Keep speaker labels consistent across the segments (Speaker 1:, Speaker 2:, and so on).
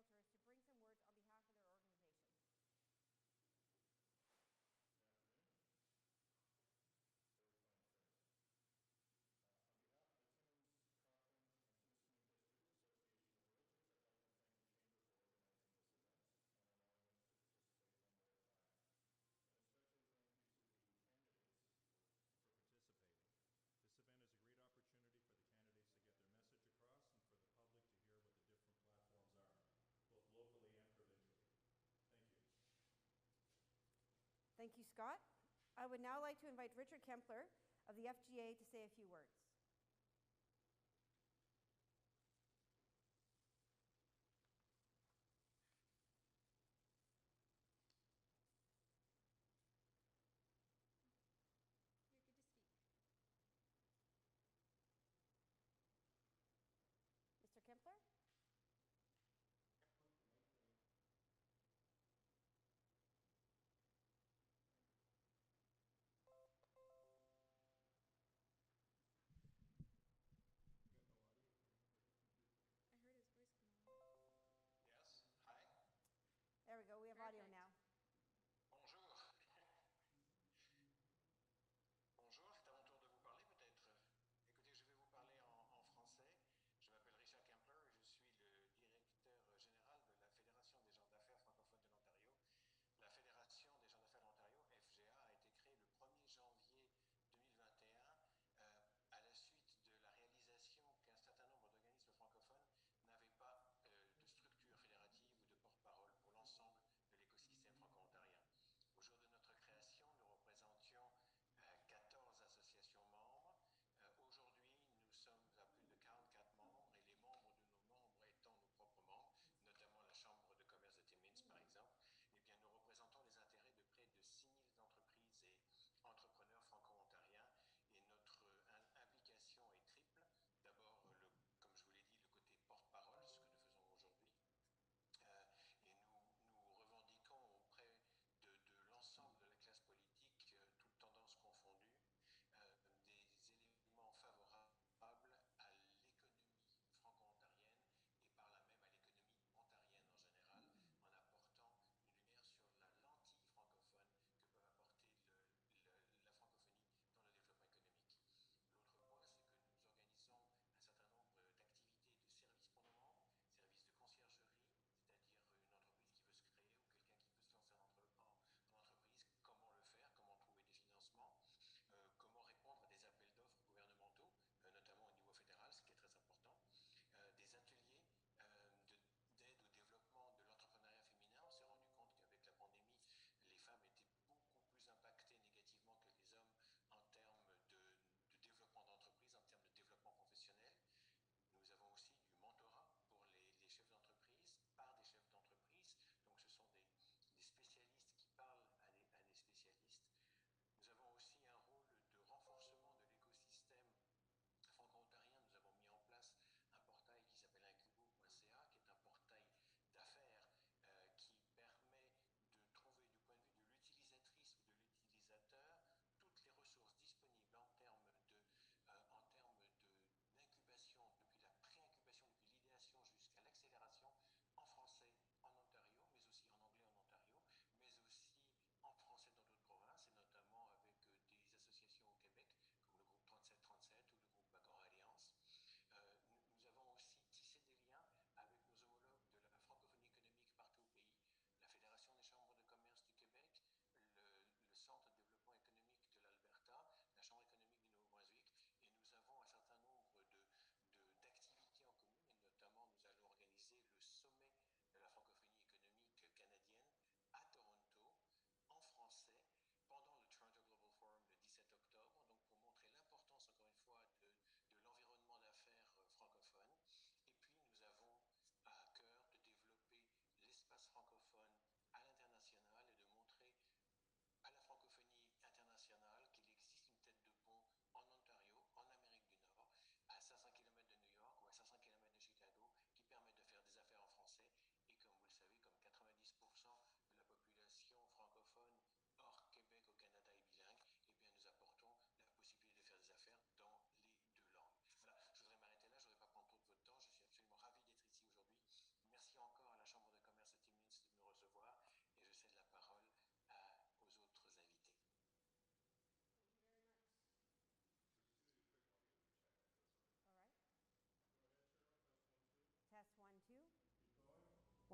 Speaker 1: Realtors to bring some words on behalf of their organizations.
Speaker 2: Good afternoon. Where are we playing first? On behalf of the Timmins, Cochrane, and Timiskaming District Association of Realtors, I'd like to thank the Chamber for organizing this event and allowing us to participate one more time. And especially thank you to the candidates for participating. This event is a great opportunity for the candidates to get their message across and for the public to hear what the different platforms are, both locally and provincially. Thank you.
Speaker 1: Thank you, Scott. I would now like to invite Richard Kempler of the FGA to say a few words.
Speaker 3: You're good to speak.
Speaker 1: Mr. Kempler?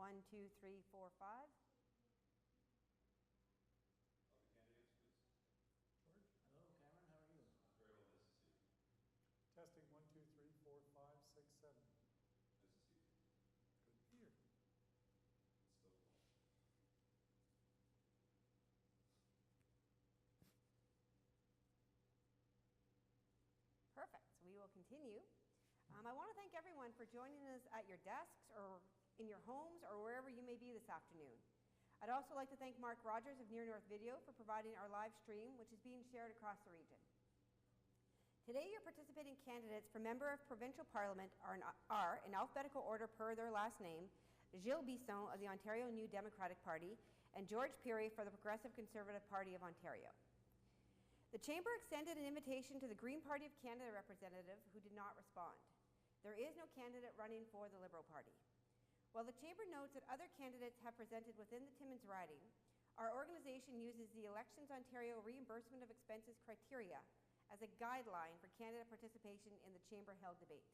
Speaker 1: 1, 2, 3, 4, 5.
Speaker 2: The candidates, please.
Speaker 3: George? Hello, Cameron, how are you?
Speaker 2: Very well, nice to see you.
Speaker 3: Testing 1, 2, 3, 4, 5, 6, 7.
Speaker 2: Nice to see you.
Speaker 3: Good to be here.
Speaker 2: It's still cool.
Speaker 1: Perfect. So we will continue. I want to thank everyone for joining us at your desks or in your homes or wherever you may be this afternoon. I'd also like to thank Mark Rogers of Near North Video for providing our live stream, which is being shared across the region. Today, your participating candidates for Member of Provincial Parliament are, in alphabetical order per their last name, Gilles Bisson of the Ontario New Democratic Party and George Pirie for the Progressive Conservative Party of Ontario. The Chamber extended an invitation to the Green Party of Canada representative who did not respond. There is no candidate running for the Liberal Party. While the Chamber notes that other candidates have presented within the Timmins riding, our organization uses the Elections Ontario Reimbursement of Expenses criteria as a guideline for candidate participation in the Chamber-held debate.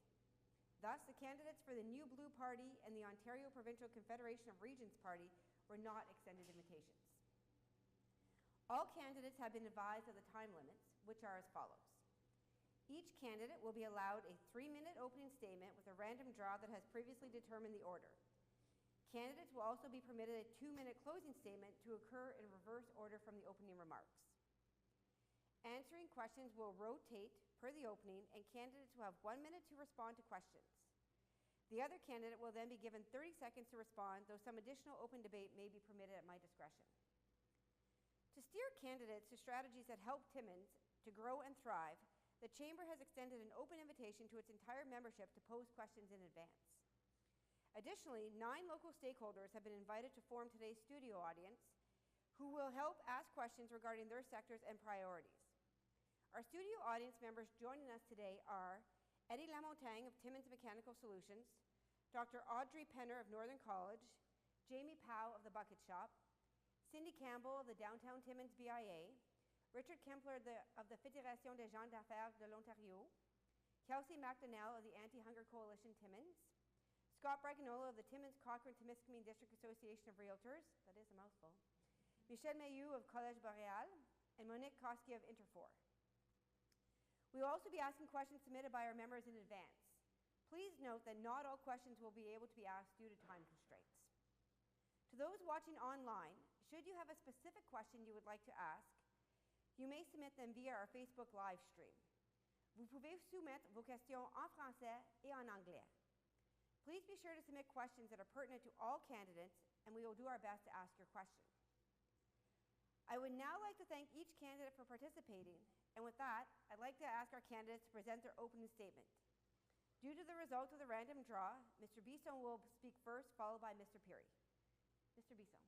Speaker 1: Thus, the candidates for the New Blue Party and the Ontario Provincial Confederation of Regions Party were not extended invitations. All candidates have been advised of the time limits, which are as follows. Each candidate will be allowed a 3-minute opening statement with a random draw that has previously determined the order. Candidates will also be permitted a 2-minute closing statement to occur in reverse order from the opening remarks. Answering questions will rotate per the opening, and candidates will have 1 minute to respond to questions. The other candidate will then be given 30 seconds to respond, though some additional open debate may be permitted at my discretion. To steer candidates to strategies that help Timmins to grow and thrive, the Chamber has extended an open invitation to its entire membership to pose questions in advance. Additionally, 9 local stakeholders have been invited to form today's studio audience who will help ask questions regarding their sectors and priorities. Our studio audience members joining us today are Eddie Lamontagne of Timmins Mechanical Solutions, Dr. Audrey Penner of Northern College, Jamie Powell of the Bucket Shop, Cindy Campbell of the Downtown Timmins BIA, Richard Kempler of the Fédération des gens d'affaires de l'Ontario, Kelsey McDonnell of the Anti-Hunger Coalition Timmins, Scott Braganolo of the Timmins Cochrane-Timiskaming District Association of Realtors, that is a mouthful, Michel Mayou of Collège Boréal, and Monique Koski of Interfor. We will also be asking questions submitted by our members in advance. Please note that not all questions will be able to be asked due to time constraints. To those watching online, should you have a specific question you would like to ask, you may submit them via our Facebook live stream. Vous pouvez soumettre vos questions en français et en anglais. Please be sure to submit questions that are pertinent to all candidates, and we will do our best to ask your question. I would now like to thank each candidate for participating, and with that, I'd like to ask our candidates to present their opening statement. Due to the result of the random draw, Mr. Bisson will speak first, followed by Mr. Pirie. Mr. Bisson.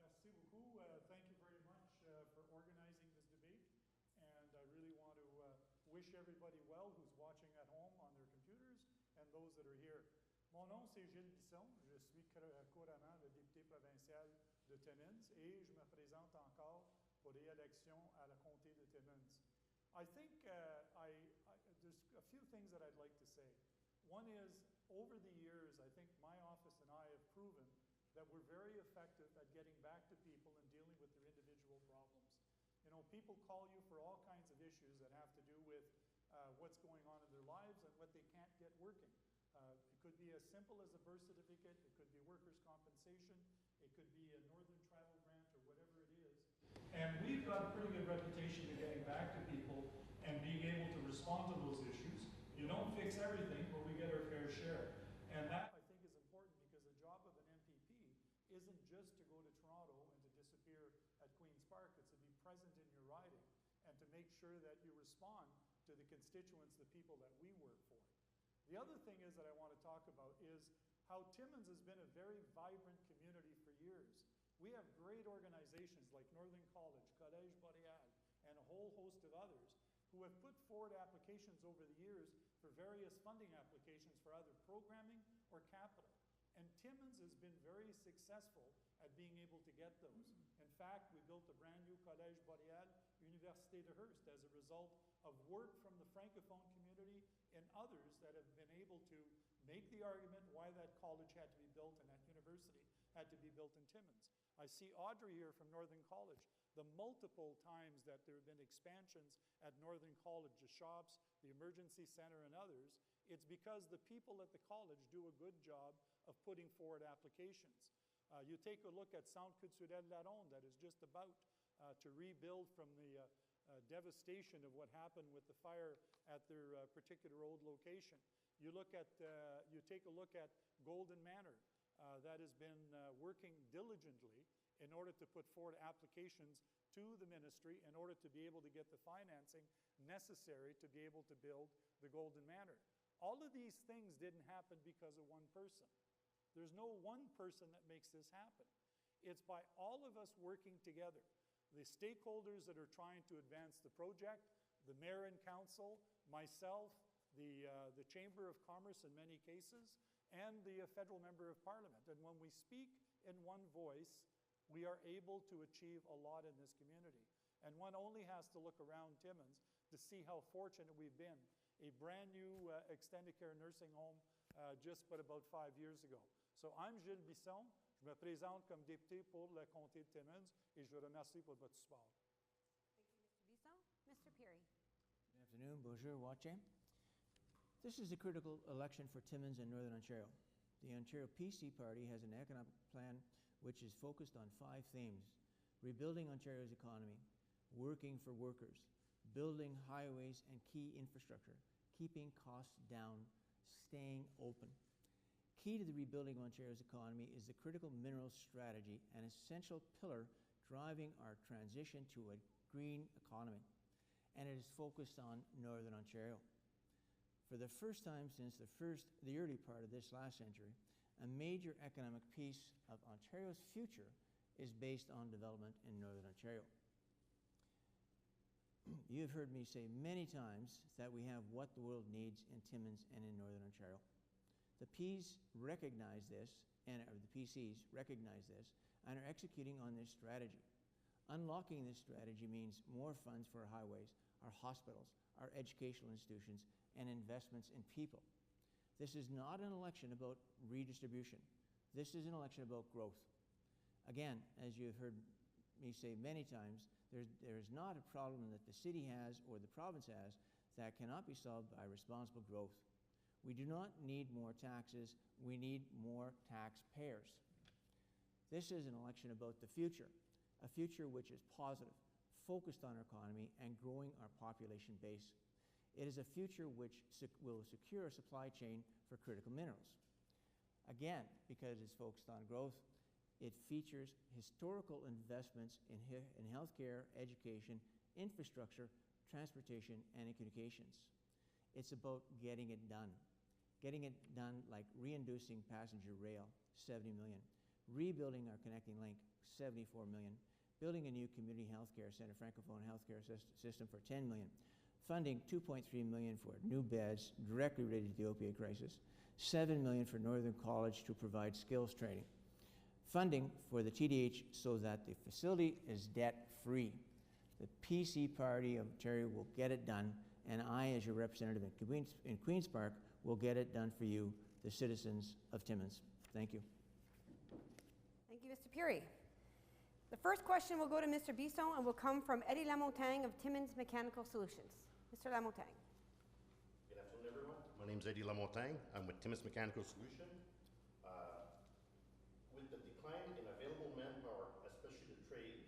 Speaker 3: Merci beaucoup. Thank you very much for organizing this debate. And I really want to wish everybody well who's watching at home on their computers and those that are here. Mon nom, c'est Gilles Bisson. Je suis couramment le député provincial de Timmins et je me présente encore pour réélection à la comté de Timmins. I think there's a few things that I'd like to say. One is, over the years, I think my office and I have proven that we're very effective at getting back to people and dealing with their individual problems. You know, people call you for all kinds of issues that have to do with what's going on in their lives and what they can't get working. It could be as simple as a birth certificate, it could be workers' compensation, it could be a northern travel grant or whatever it is. And we've got a pretty good reputation of getting back to people and being able to respond to those issues. You don't fix everything, but we get our fair share. And that, I think, is important because the job of an MPP isn't just to go to Toronto and to disappear at Queen's Park. It's to be present in your riding and to make sure that you respond to the constituents, the people that we work for. The other thing is that I want to talk about is how Timmins has been a very vibrant community for years. We have great organizations like Northern College, Collège Boréal, and a whole host of others who have put forward applications over the years for various funding applications for either programming or capital. And Timmins has been very successful at being able to get those. In fact, we built a brand new Collège Boréal, Université de Hearst, as a result of work from the Francophone community and others that have been able to make the argument why that college had to be built and that university had to be built in Timmins. I see Audrey here from Northern College. The multiple times that there have been expansions at Northern College, the shops, the emergency center, and others, it's because the people at the college do a good job of putting forward applications. You take a look at Centre culturel Laronde that is just about to rebuild from the devastation of what happened with the fire at their particular old location. You take a look at Golden Manor that has been working diligently in order to put forward applications to the ministry in order to be able to get the financing necessary to be able to build the Golden Manor. All of these things didn't happen because of one person. There's no one person that makes this happen. It's by all of us working together. The stakeholders that are trying to advance the project, the mayor and council, myself, the Chamber of Commerce in many cases, and the federal member of parliament. And when we speak in one voice, we are able to achieve a lot in this community. And one only has to look around Timmins to see how fortunate we've been. A brand new extended care nursing home just but about 5 years ago. So I'm Gilles Bisson. Je me présente comme député pour le comté de Timmins et je vous remercie pour votre support.
Speaker 1: Thank you, Mr. Bisson. Mr. Peary.
Speaker 4: Good afternoon, bonjour, watching. This is a critical election for Timmins and Northern Ontario. The Ontario PC Party has an economic plan which is focused on 5 themes: rebuilding Ontario's economy, working for workers, building highways and key infrastructure, keeping costs down, staying open. Key to the rebuilding of Ontario's economy is the critical minerals strategy, an essential pillar driving our transition to a green economy, and it is focused on Northern Ontario. For the first time since the early part of this last century, a major economic piece of Ontario's future is based on development in Northern Ontario. You have heard me say many times that we have what the world needs in Timmins and in Northern Ontario. The Ps recognize this, or the PCs recognize this, and are executing on this strategy. Unlocking this strategy means more funds for our highways, our hospitals, our educational institutions, and investments in people. This is not an election about redistribution. This is an election about growth. Again, as you have heard me say many times, there is not a problem that the city has or the province has that cannot be solved by responsible growth. We do not need more taxes, we need more taxpayers. This is an election about the future, a future which is positive, focused on our economy and growing our population base. It is a future which will secure a supply chain for critical minerals. Again, because it's focused on growth, it features historical investments in healthcare, education, infrastructure, transportation, and in communications. It's about getting it done. Getting it done like reinducing passenger rail, 70 million. Rebuilding our connecting link, 74 million. Building a new community healthcare center, Francophone healthcare system for 10 million. Funding 2.3 million for new beds directly related to the opioid crisis. 7 million for Northern College to provide skills training. Funding for the TDH so that the facility is debt-free. The PC Party of Ontario will get it done, and I, as your representative in Queen's Park, will get it done for you, the citizens of Timmins. Thank you.
Speaker 1: Thank you, Mr. Peary. The first question will go to Mr. Bisson and will come from Eddie Lamontagne of Timmins Mechanical Solutions. Mr. Lamontagne.
Speaker 2: Good afternoon, everyone. My name is Eddie Lamontagne. I'm with Timmins Mechanical Solution. With the decline in available manpower, especially the trades,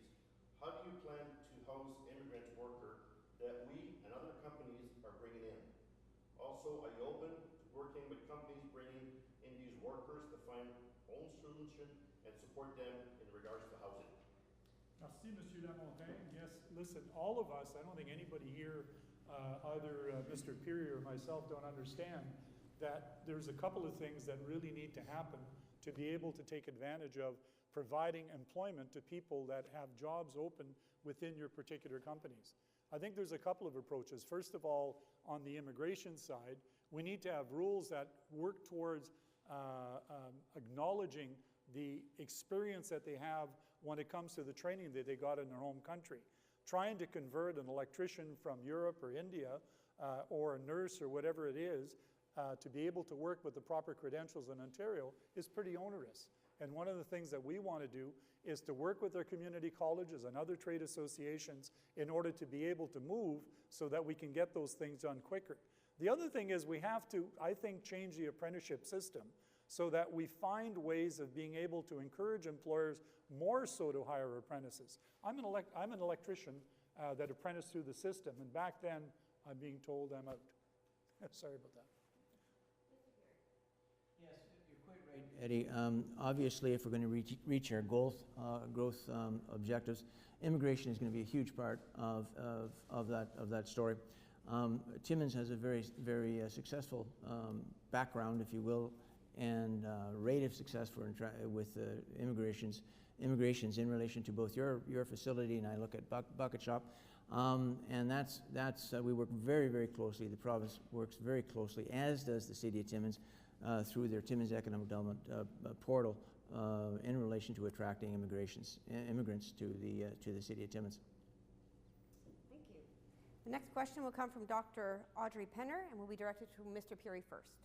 Speaker 2: how do you plan to house immigrant workers that we and other companies are bringing in? Also, are you open to working with companies bringing in these workers to find own solution and support them in regards to housing?
Speaker 3: Merci, Monsieur Lamontagne. Yes, listen, all of us, I don't think anybody here, either Mr. Peary or myself, don't understand that there's a couple of things that really need to happen to be able to take advantage of providing employment to people that have jobs open within your particular companies. I think there's a couple of approaches. First of all, on the immigration side, we need to have rules that work towards acknowledging the experience that they have when it comes to the training that they got in their home country. Trying to convert an electrician from Europe or India or a nurse or whatever it is to be able to work with the proper credentials in Ontario is pretty onerous. And one of the things that we want to do is to work with our community colleges and other trade associations in order to be able to move so that we can get those things done quicker. The other thing is we have to, I think, change the apprenticeship system so that we find ways of being able to encourage employers more so to hire apprentices. I'm an electrician that apprenticed through the system, and back then I'm being told I'm out. Sorry about that.
Speaker 4: Yes, you're quite right, Eddie. Obviously, if we're going to reach our growth objectives, immigration is going to be a huge part of that story. Timmins has a very successful background, if you will, and rate of success with immigrations in relation to both your facility, and I look at Bucket Shop, and that's we work very closely. The province works very closely, as does the City of Timmins, through their Timmins Economic Development portal in relation to attracting immigrants to the City of Timmins.
Speaker 1: Thank you. The next question will come from Dr. Audrey Penner and will be directed to Mr. Peary first.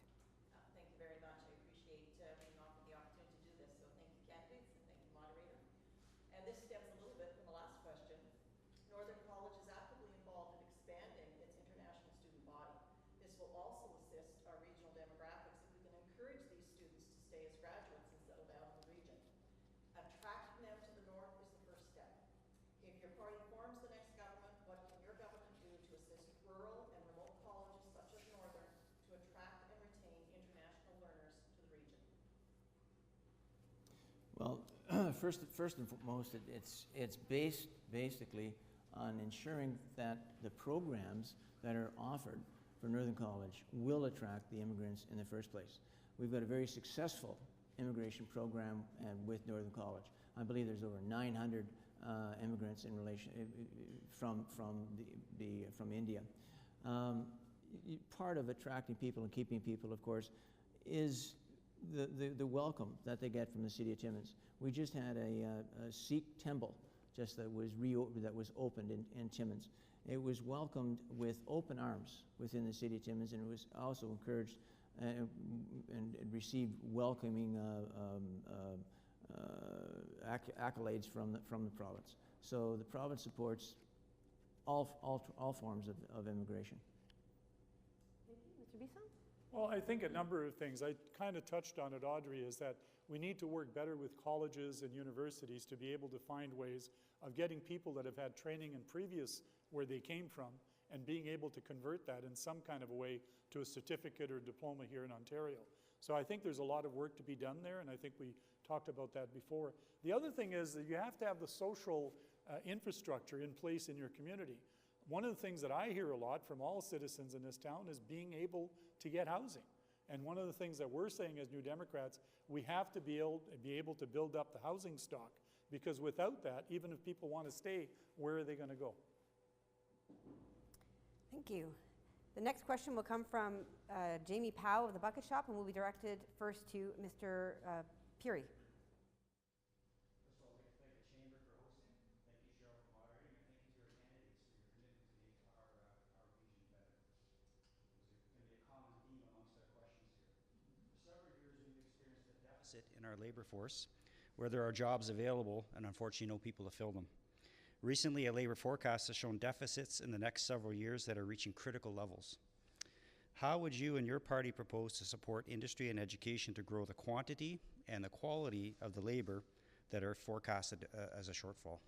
Speaker 5: Thank you very much. I appreciate being offered the opportunity to do this. So thank you, candidates, and thank you, moderator. And this stems a little bit from the last question. Northern College is actively involved in expanding its international student body. This will also assist our regional demographics if we can encourage these students to stay as graduates and settle down in the region. Attracting them to the north is the first step. If your party forms the next government, what can your government do to assist rural and remote colleges such as Northern to attract and retain international learners to the region?
Speaker 4: Well, first and foremost, it's based basically on ensuring that the programs that are offered for Northern College will attract the immigrants in the first place. We've got a very successful immigration program with Northern College. I believe there's over 900 immigrants in relation from India. Part of attracting people and keeping people, of course, is the welcome that they get from the City of Timmins. We just had a Sikh temple that was opened in Timmins. It was welcomed with open arms within the City of Timmins, and it was also encouraged and received welcoming accolades from the province. So the province supports all forms of immigration.
Speaker 1: Thank you. Mr. Bisson?
Speaker 3: Well, I think a number of things. I kind of touched on it, Audrey, is that we need to work better with colleges and universities to be able to find ways of getting people that have had training in previous where they came from and being able to convert that in some kind of a way to a certificate or diploma here in Ontario. So I think there's a lot of work to be done there, and I think we talked about that before. The other thing is that you have to have the social infrastructure in place in your community. One of the things that I hear a lot from all citizens in this town is being able to get housing. And one of the things that we're saying as New Democrats, we have to be able to build up the housing stock, because without that, even if people want to stay, where are they going to go?
Speaker 1: Thank you. The next question will come from Jamie Powell of the Bucket Shop and will be directed first to Mr. Peary.
Speaker 2: First of all, I'd like to thank the Chamber for hosting. Thank you, Cheryl, for moderating, and thank you to our candidates for your commitment to make our region better. There's going to be a common theme amongst our questions here. For several years, we've experienced a deficit in our labor force, where there are jobs available and unfortunately no people to fill them. Recently, a labor forecast has shown deficits in the next several years that are reaching critical levels. How would you and your party propose to support industry and education to grow the quantity and the quality of the labor that are forecasted as a shortfall?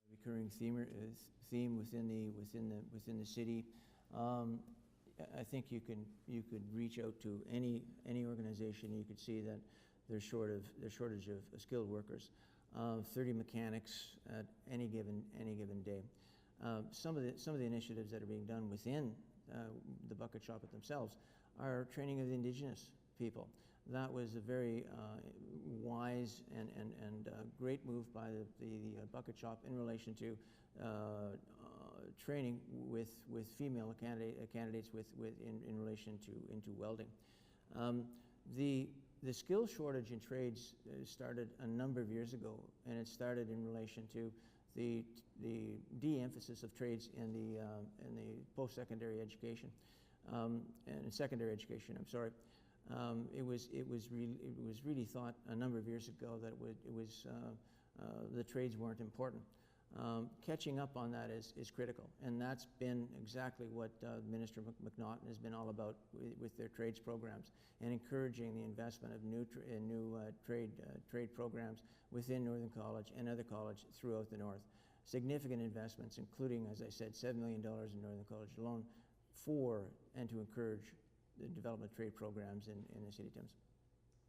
Speaker 4: Recurring theme within the city. I think you could reach out to any organization. You could see that there's shortage of skilled workers. 30 mechanics at any given day. Some of the initiatives that are being done within the Bucket Shop themselves are training of the Indigenous people. That was a very wise and great move by the Bucket Shop in relation to training with female candidates in relation into welding. The skill shortage in trades started a number of years ago, and it started in relation to the de-emphasis of trades in the post-secondary education. and secondary education, I'm sorry. It was really thought a number of years ago that the trades weren't important. Catching up on that is critical, and that's been exactly what Minister McNaughton has been all about with their trades programs, and encouraging the investment of new trade programs within Northern College and other colleges throughout the North. Significant investments, including, as I said, $7 million in Northern College alone, for and to encourage the development of trade programs in the City of Timmins.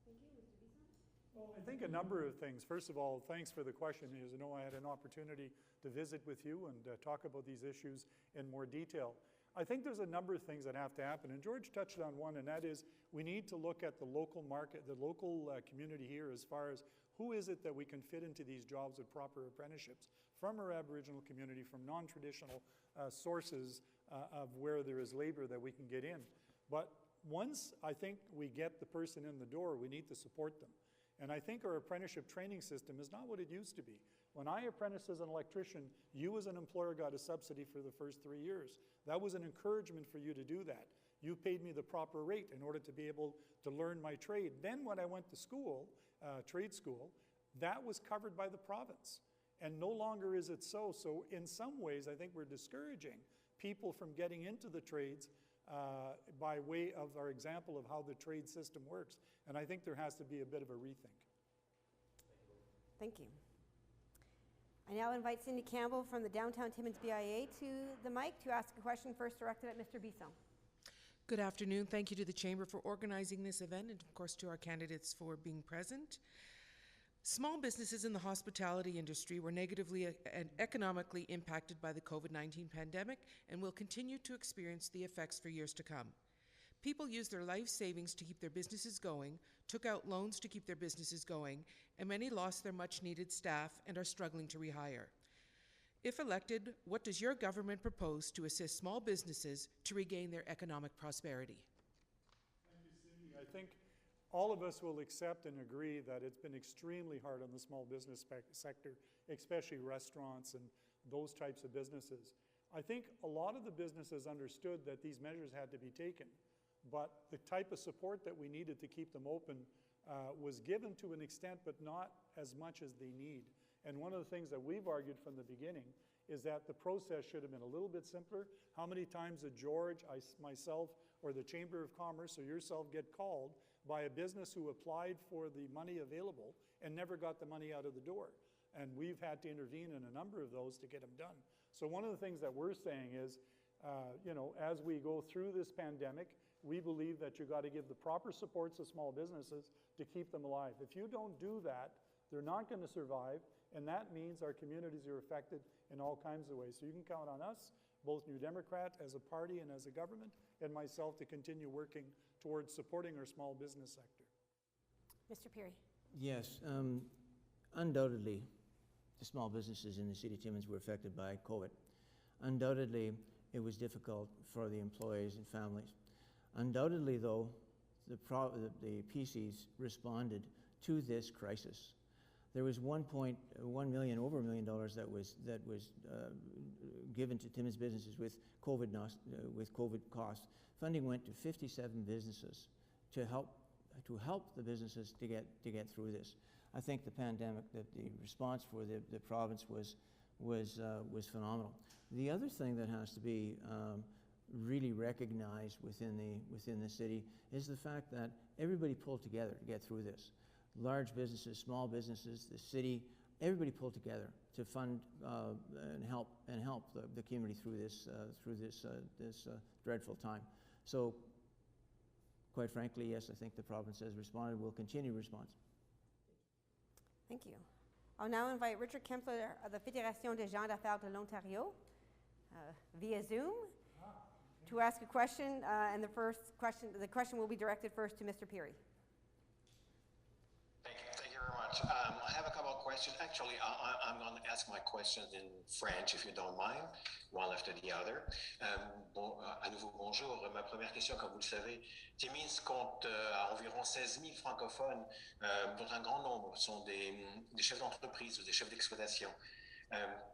Speaker 1: Thank you. Mr. Bisson?
Speaker 3: Well, I think a number of things. First of all, thanks for the question. As you know, I had an opportunity to visit with you and talk about these issues in more detail. I think there's a number of things that have to happen, and George touched on one, and that is we need to look at the local market, the local community here, as far as who is it that we can fit into these jobs with proper apprenticeships from our Aboriginal community, from non-traditional sources of where there is labor that we can get in. But once I think we get the person in the door, we need to support them. And I think our apprenticeship training system is not what it used to be. When I apprenticed as an electrician, you as an employer got a subsidy for the first 3 years. That was an encouragement for you to do that. You paid me the proper rate in order to be able to learn my trade. Then when I went to school, trade school, that was covered by the province. And no longer is it so. So in some ways, I think we're discouraging people from getting into the trades by way of our example of how the trade system works. And I think there has to be a bit of a rethink.
Speaker 1: Thank you. I now invite Cindy Campbell from the Downtown Timmins BIA to the mic to ask a question first directed at Mr. Bisson.
Speaker 6: Good afternoon. Thank you to the Chamber for organizing this event, and of course to our candidates for being present. Small businesses in the hospitality industry were negatively and economically impacted by the COVID-19 pandemic and will continue to experience the effects for years to come. People used their life savings to keep their businesses going, took out loans to keep their businesses going, and many lost their much-needed staff and are struggling to rehire. If elected, what does your government propose to assist small businesses to regain their economic prosperity?
Speaker 3: Thank you, Cindy. I think all of us will accept and agree that it's been extremely hard on the small business sector, especially restaurants and those types of businesses. I think a lot of the businesses understood that these measures had to be taken, but the type of support that we needed to keep them open was given to an extent, but not as much as they need. And one of the things that we've argued from the beginning is that the process should have been a little bit simpler. How many times did George, myself, or the Chamber of Commerce or yourself get called by a business who applied for the money available and never got the money out of the door? And we've had to intervene in a number of those to get them done. So one of the things that we're saying is, as we go through this pandemic, we believe that you got to give the proper supports to small businesses to keep them alive. If you don't do that, they're not going to survive, and that means our communities are affected in all kinds of ways. So you can count on us, both New Democrat as a party and as a government, and myself to continue working towards supporting our small business sector.
Speaker 1: Mr. Peary.
Speaker 4: Yes, undoubtedly, the small businesses in the City of Timmins were affected by COVID. Undoubtedly, it was difficult for the employees and families. Undoubtedly, though, the PCs responded to this crisis. There was over $1 million that was given to Timmins businesses with COVID costs. Funding went to 57 businesses to help the businesses to get through this. I think the pandemic, the response for the province was phenomenal. The other thing that has to be really recognized within the city is the fact that everybody pulled together to get through this. Large businesses, small businesses, the city, everybody pulled together to fund and help the community through this dreadful time. So, quite frankly, yes, I think the province has responded. Will continue to respond.
Speaker 1: Thank you. I'll now invite Richard Kempler of the Fédération des gens d'affaires de l'Ontario via Zoom to ask a question, and the question will be directed first to Mr. Peary.
Speaker 7: Thank you very much. I have a couple of questions. Actually, I'm going to ask my questions in French, if you don't mind, one after the other. À nouveau, bonjour. Ma première question, comme vous le savez, Timmins compte environ 16 000 francophones, dont un grand nombre sont des chefs d'entreprise ou des chefs d'exploitation.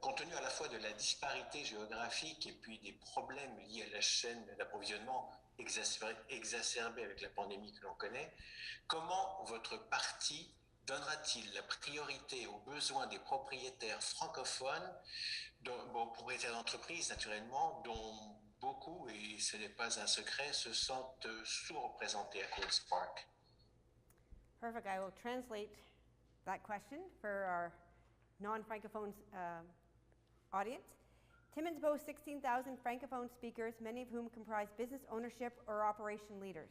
Speaker 7: Compte tenu à la fois de la disparité géographique et puis des problèmes liés à la chaîne d'approvisionnement exacerbée avec la pandémie que l'on connaît, comment votre parti donnera-t-il la priorité aux besoins des propriétaires francophones, propriétaires d'entreprises naturellement, dont beaucoup, et ce n'est pas un secret, se sentent sous-représentés à Queen's Park?
Speaker 1: Perfect. I will translate that question for our non-Francophone audience. Timmins boasts 16,000 Francophone speakers, many of whom comprise business ownership or operation leaders.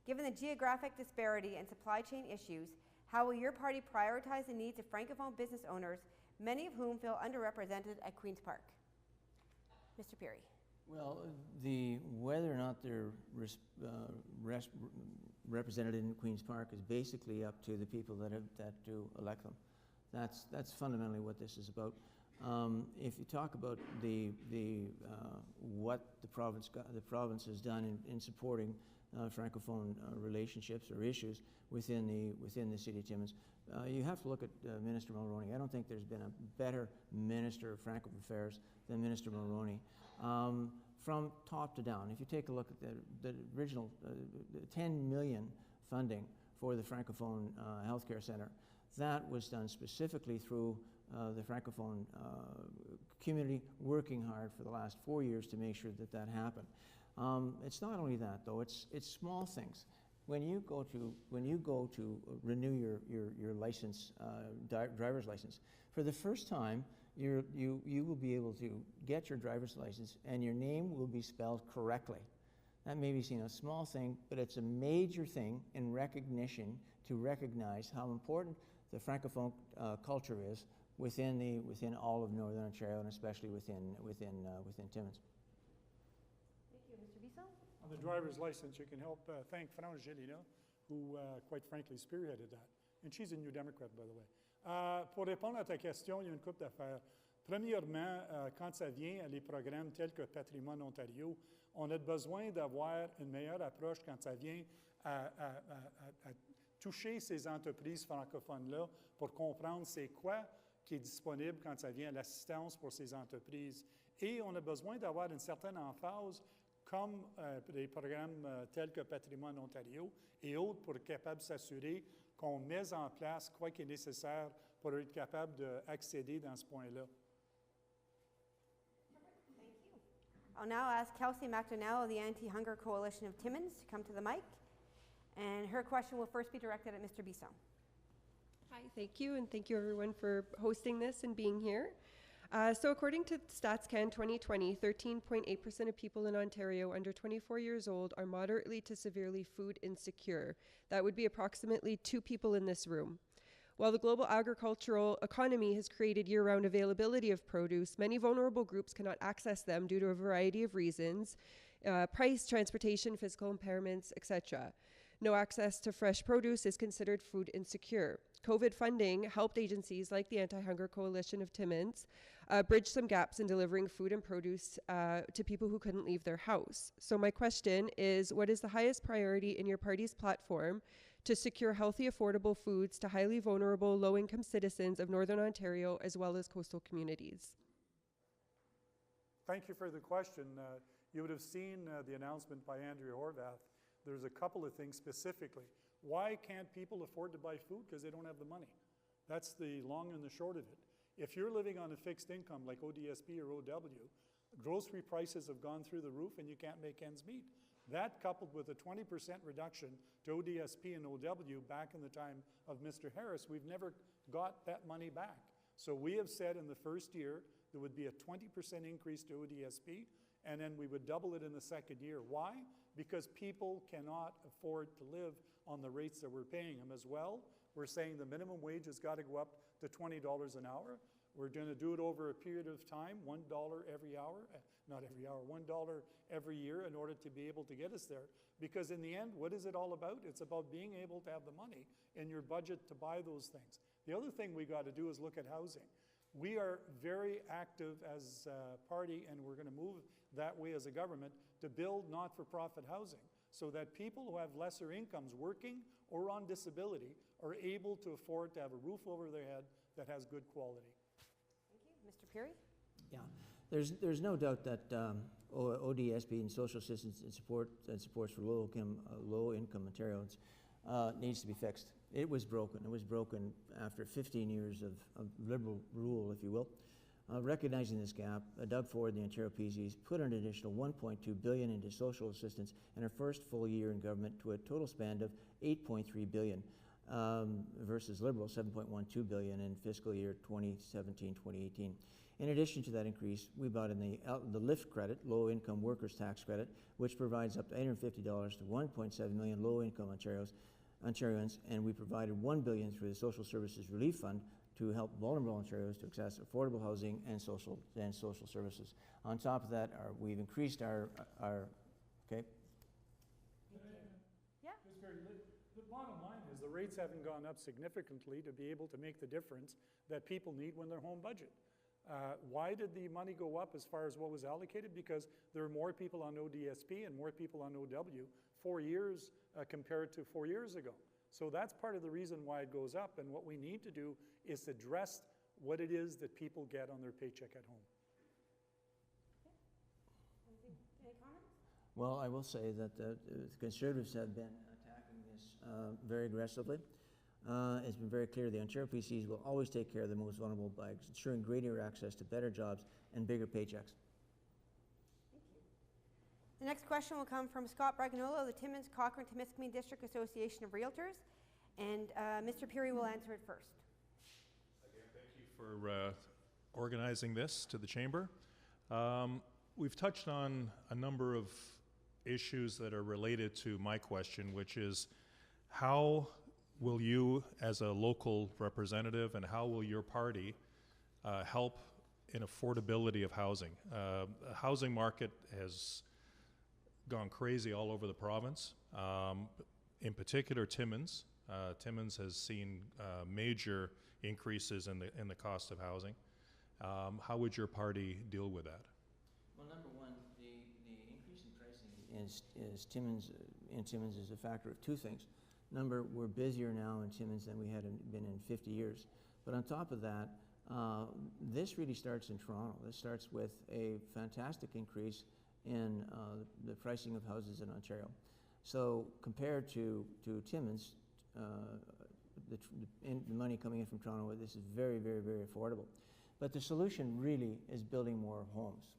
Speaker 1: Given the geographic disparity and supply chain issues, how will your party prioritize the needs of Francophone business owners, many of whom feel underrepresented at Queen's Park? Mr. Peary.
Speaker 4: Well, whether or not they're represented in Queen's Park is basically up to the people that do elect them. That's fundamentally what this is about. If you talk about what the province has done in supporting Francophone relationships or issues within the city of Timmins, you have to look at Minister Mulroney. I don't think there's been a better Minister of Francophone Affairs than Minister Mulroney. From top to down, if you take a look at the original 10 million funding for the Francophone Healthcare Centre, that was done specifically through the Francophone community working hard for the last 4 years to make sure that happened. It's not only that though; it's small things. When you go to renew your license, driver's license, for the first time, you will be able to get your driver's license and your name will be spelled correctly. That may be seen as a small thing, but it's a major thing in recognition to recognize how important the Francophone culture is within all of Northern Ontario and especially within Timmins.
Speaker 1: Thank you, Mr. Bisson.
Speaker 3: On the driver's license, you can help thank France Gélina, who quite frankly spearheaded that. And she's a New Democrat, by the way. Pour répondre à ta question, il y a une couple d'affaires. Premièrement, quand ça vient à les programmes tels que Patrimoine Ontario, on a besoin d'avoir une meilleure approche quand ça vient à toucher ces entreprises francophones-là pour comprendre c'est quoi qui est disponible quand ça vient à l'assistance pour ces entreprises. Et on a besoin d'avoir une certaine emphase comme des programmes tels que Patrimoine Ontario et autres pour être capable de s'assurer qu'on met en place quoi qui est nécessaire pour être capable d'accéder dans ce point-là.
Speaker 1: Thank you. I'll now ask Kelsey McDonnell of the Anti-Hunger Coalition of Timmins to come to the mic. And her question will first be directed at Mr. Bisson.
Speaker 8: Hi, thank you, and thank you everyone for hosting this and being here. So according to StatsCan 2020, 13.8% of people in Ontario under 24 years old are moderately to severely food insecure. That would be approximately 2 people in this room. While the global agricultural economy has created year-round availability of produce, many vulnerable groups cannot access them due to a variety of reasons, price, transportation, physical impairments, etc. No access to fresh produce is considered food insecure. COVID funding helped agencies like the Anti-Hunger Coalition of Timmins bridge some gaps in delivering food and produce to people who couldn't leave their house. So my question is, what is the highest priority in your party's platform to secure healthy, affordable foods to highly vulnerable, low-income citizens of Northern Ontario as well as coastal communities?
Speaker 3: Thank you for the question. You would have seen the announcement by Andrea Horvath. There's a couple of things specifically. Why can't people afford to buy food? Because they don't have the money. That's the long and the short of it. If you're living on a fixed income like ODSP or OW, grocery prices have gone through the roof and you can't make ends meet. That coupled with a 20% reduction to ODSP and OW back in the time of Mr. Harris, we've never got that money back. So we have said in the first year there would be a 20% increase to ODSP and then we would double it in the second year. Why? Because people cannot afford to live on the rates that we're paying them as well. We're saying the minimum wage has got to go up to $20 an hour. We're going to do it over a period of time, $1 every hour, not every hour, $1 every year in order to be able to get us there. Because in the end, what is it all about? It's about being able to have the money in your budget to buy those things. The other thing we got to do is look at housing. We are very active as a party, and we're going to move that way as a government to build not-for-profit housing so that people who have lesser incomes working or on disability are able to afford to have a roof over their head that has good quality.
Speaker 1: Thank you. Mr. Peary?
Speaker 4: Yeah. There's no doubt that ODSP and social assistance and supports for low-income Ontarians needs to be fixed. It was broken. It was broken after 15 years of Liberal rule, if you will. Recognizing this gap, Doug Ford and the Ontario PCs put an additional $1.2 billion into social assistance in our first full year in government, to a total spend of $8.3 billion versus Liberal $7.12 billion in fiscal year 2017-2018. In addition to that increase, we brought in the LIFT credit, Low Income Workers Tax Credit, which provides up to $850 to 1.7 million low-income Ontarians, and we provided $1 billion through the Social Services Relief Fund to help vulnerable Ontarians to access affordable housing and social services. On top of that, we've increased our okay.
Speaker 1: Yeah.
Speaker 3: The bottom line is the rates haven't gone up significantly to be able to make the difference that people need when they're home budget. Why did the money go up as far as what was allocated? Because there are more people on ODSP and more people on OW 4 years compared to 4 years ago. So that's part of the reason why it goes up, and what we need to do is address what it is that people get on their paycheck at home.
Speaker 1: Any comments?
Speaker 4: Well, I will say that the Conservatives have been attacking this very aggressively. It's been very clear the Ontario PCs will always take care of the most vulnerable by ensuring greater access to better jobs and bigger paychecks.
Speaker 1: Thank you. The next question will come from Scott Braganola of the Timmins, Cochrane-Timiskaming District Association of Realtors, and Mr. Peary will answer it first.
Speaker 2: Again, thank you for organizing this to the Chamber. We've touched on a number of issues that are related to my question, which is how will you, as a local representative, and how will your party help in affordability of housing? The housing market has gone crazy all over the province. In particular, Timmins. Timmins has seen major increases in the cost of housing. How would your party deal with that?
Speaker 4: Well, number one, the increase in pricing is Timmins is a factor of two things. Number, we're busier now in Timmins than we had been in 50 years. But on top of that, this really starts in Toronto. This starts with a fantastic increase in the pricing of houses in Ontario. So compared to Timmins, the money coming in from Toronto, this is very, very, very affordable. But the solution really is building more homes.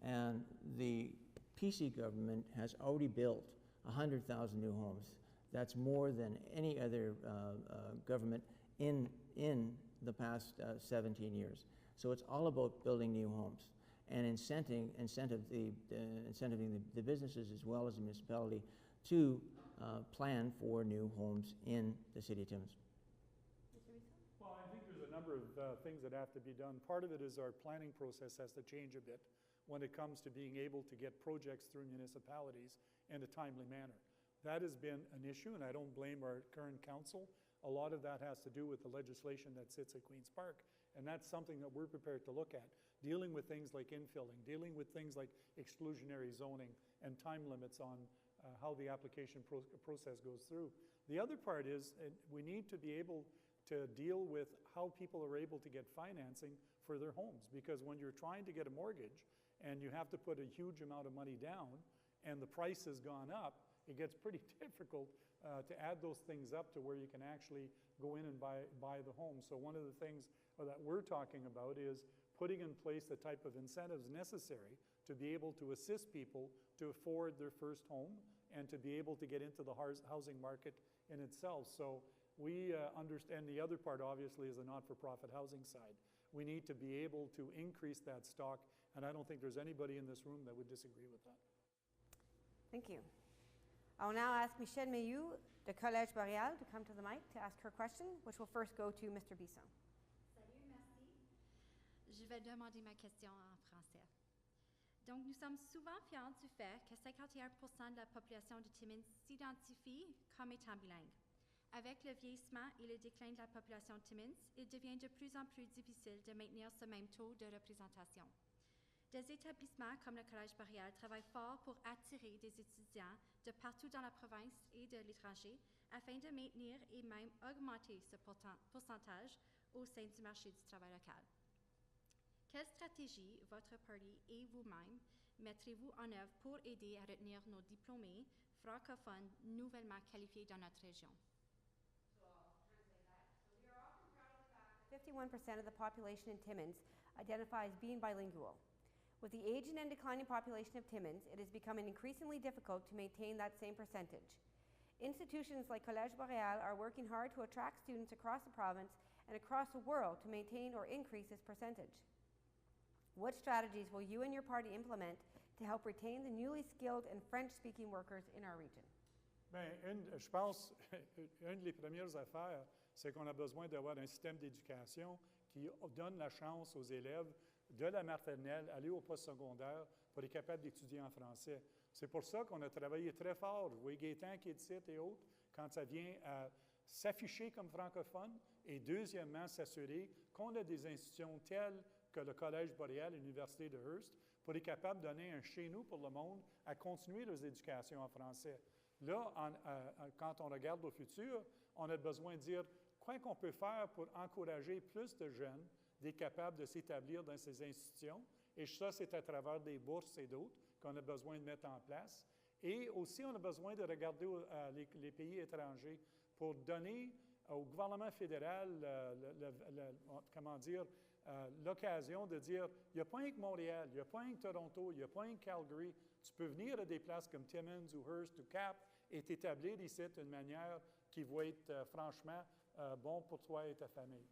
Speaker 4: And the PC government has already built 100,000 new homes. That's more than any other government in the past 17 years. So it's all about building new homes and incentivizing the businesses as well as the municipality to plan for new homes in the city of Timmins.
Speaker 3: Well, I think there's a number of things that have to be done. Part of it is our planning process has to change a bit when it comes to being able to get projects through municipalities in a timely manner. That has been an issue, and I don't blame our current council. A lot of that has to do with the legislation that sits at Queen's Park, and that's something that we're prepared to look at. Dealing with things like infilling, dealing with things like exclusionary zoning and time limits on how the application process goes through. The other part is we need to be able to deal with how people are able to get financing for their homes, because when you're trying to get a mortgage and you have to put a huge amount of money down and the price has gone up, it gets pretty difficult to add those things up to where you can actually go in and buy the home. So one of the things that we're talking about is putting in place the type of incentives necessary to be able to assist people to afford their first home and to be able to get into the housing market in itself. So we understand the other part, obviously, is the not-for-profit housing side. We need to be able to increase that stock, and I don't think there's anybody in this room that would disagree with that.
Speaker 1: Thank you. I will now ask Michelle Mayou de Collège Boréal to come to the mic to ask her question, which will first go to Mr. Bisson.
Speaker 9: Salut, merci. Je vais demander ma question en français. Donc, nous sommes souvent fiers du fait que 51% de la population de Timmins s'identifie comme étant bilingue. Avec le vieillissement et le déclin de la population de Timmins, il devient de plus en plus difficile de maintenir ce même taux de représentation. Des établissements comme le Collège Boréal travaillent fort pour attirer des étudiants de partout dans la province et de l'étranger afin de maintenir et même augmenter ce pourcentage au sein du marché du travail local. Quelle stratégie votre parti et vous-même mettrez-vous en œuvre pour aider à retenir nos diplômés francophones nouvellement qualifiés dans notre région?
Speaker 1: So I'll translate that. So we are often proud of the fact that 51% of the population in Timmins identify as being bilingual. With the aging and declining population of Timmins, it is becoming increasingly difficult to maintain that same percentage. Institutions like Collège Boréal are working hard to attract students across the province and across the world to maintain or increase this percentage. What strategies will you and your party implement to help retain the newly skilled and French-speaking workers in our region?
Speaker 3: Bien, je pense une des premières affaires, c'est qu'on a besoin d'avoir un système d'éducation qui donne la chance aux élèves de la maternelle, aller au postsecondaire pour être capable d'étudier en français. C'est pour ça qu'on a travaillé très fort. Vous voyez Gaétan qui est ici et autres, quand ça vient à s'afficher comme francophone et deuxièmement, s'assurer qu'on a des institutions telles que le Collège Boréal et l'Université de Hearst pour être capable de donner un chez nous pour le monde à continuer leurs éducations en français. Là, quand on regarde au futur, on a besoin de dire quoi qu'on peut faire pour encourager plus de jeunes d'être capables de s'établir dans ces institutions. Et ça, c'est à travers des bourses et d'autres qu'on a besoin de mettre en place. Et aussi, on a besoin de regarder les pays étrangers pour donner au gouvernement fédéral, l'occasion de dire, il n'y a pas un que Montréal, il n'y a pas un que Toronto, il n'y a pas un que Calgary. Tu peux venir à des places comme Timmins ou Hearst ou Cap et t'établir ici d'une manière qui va être franchement bon pour toi et ta famille.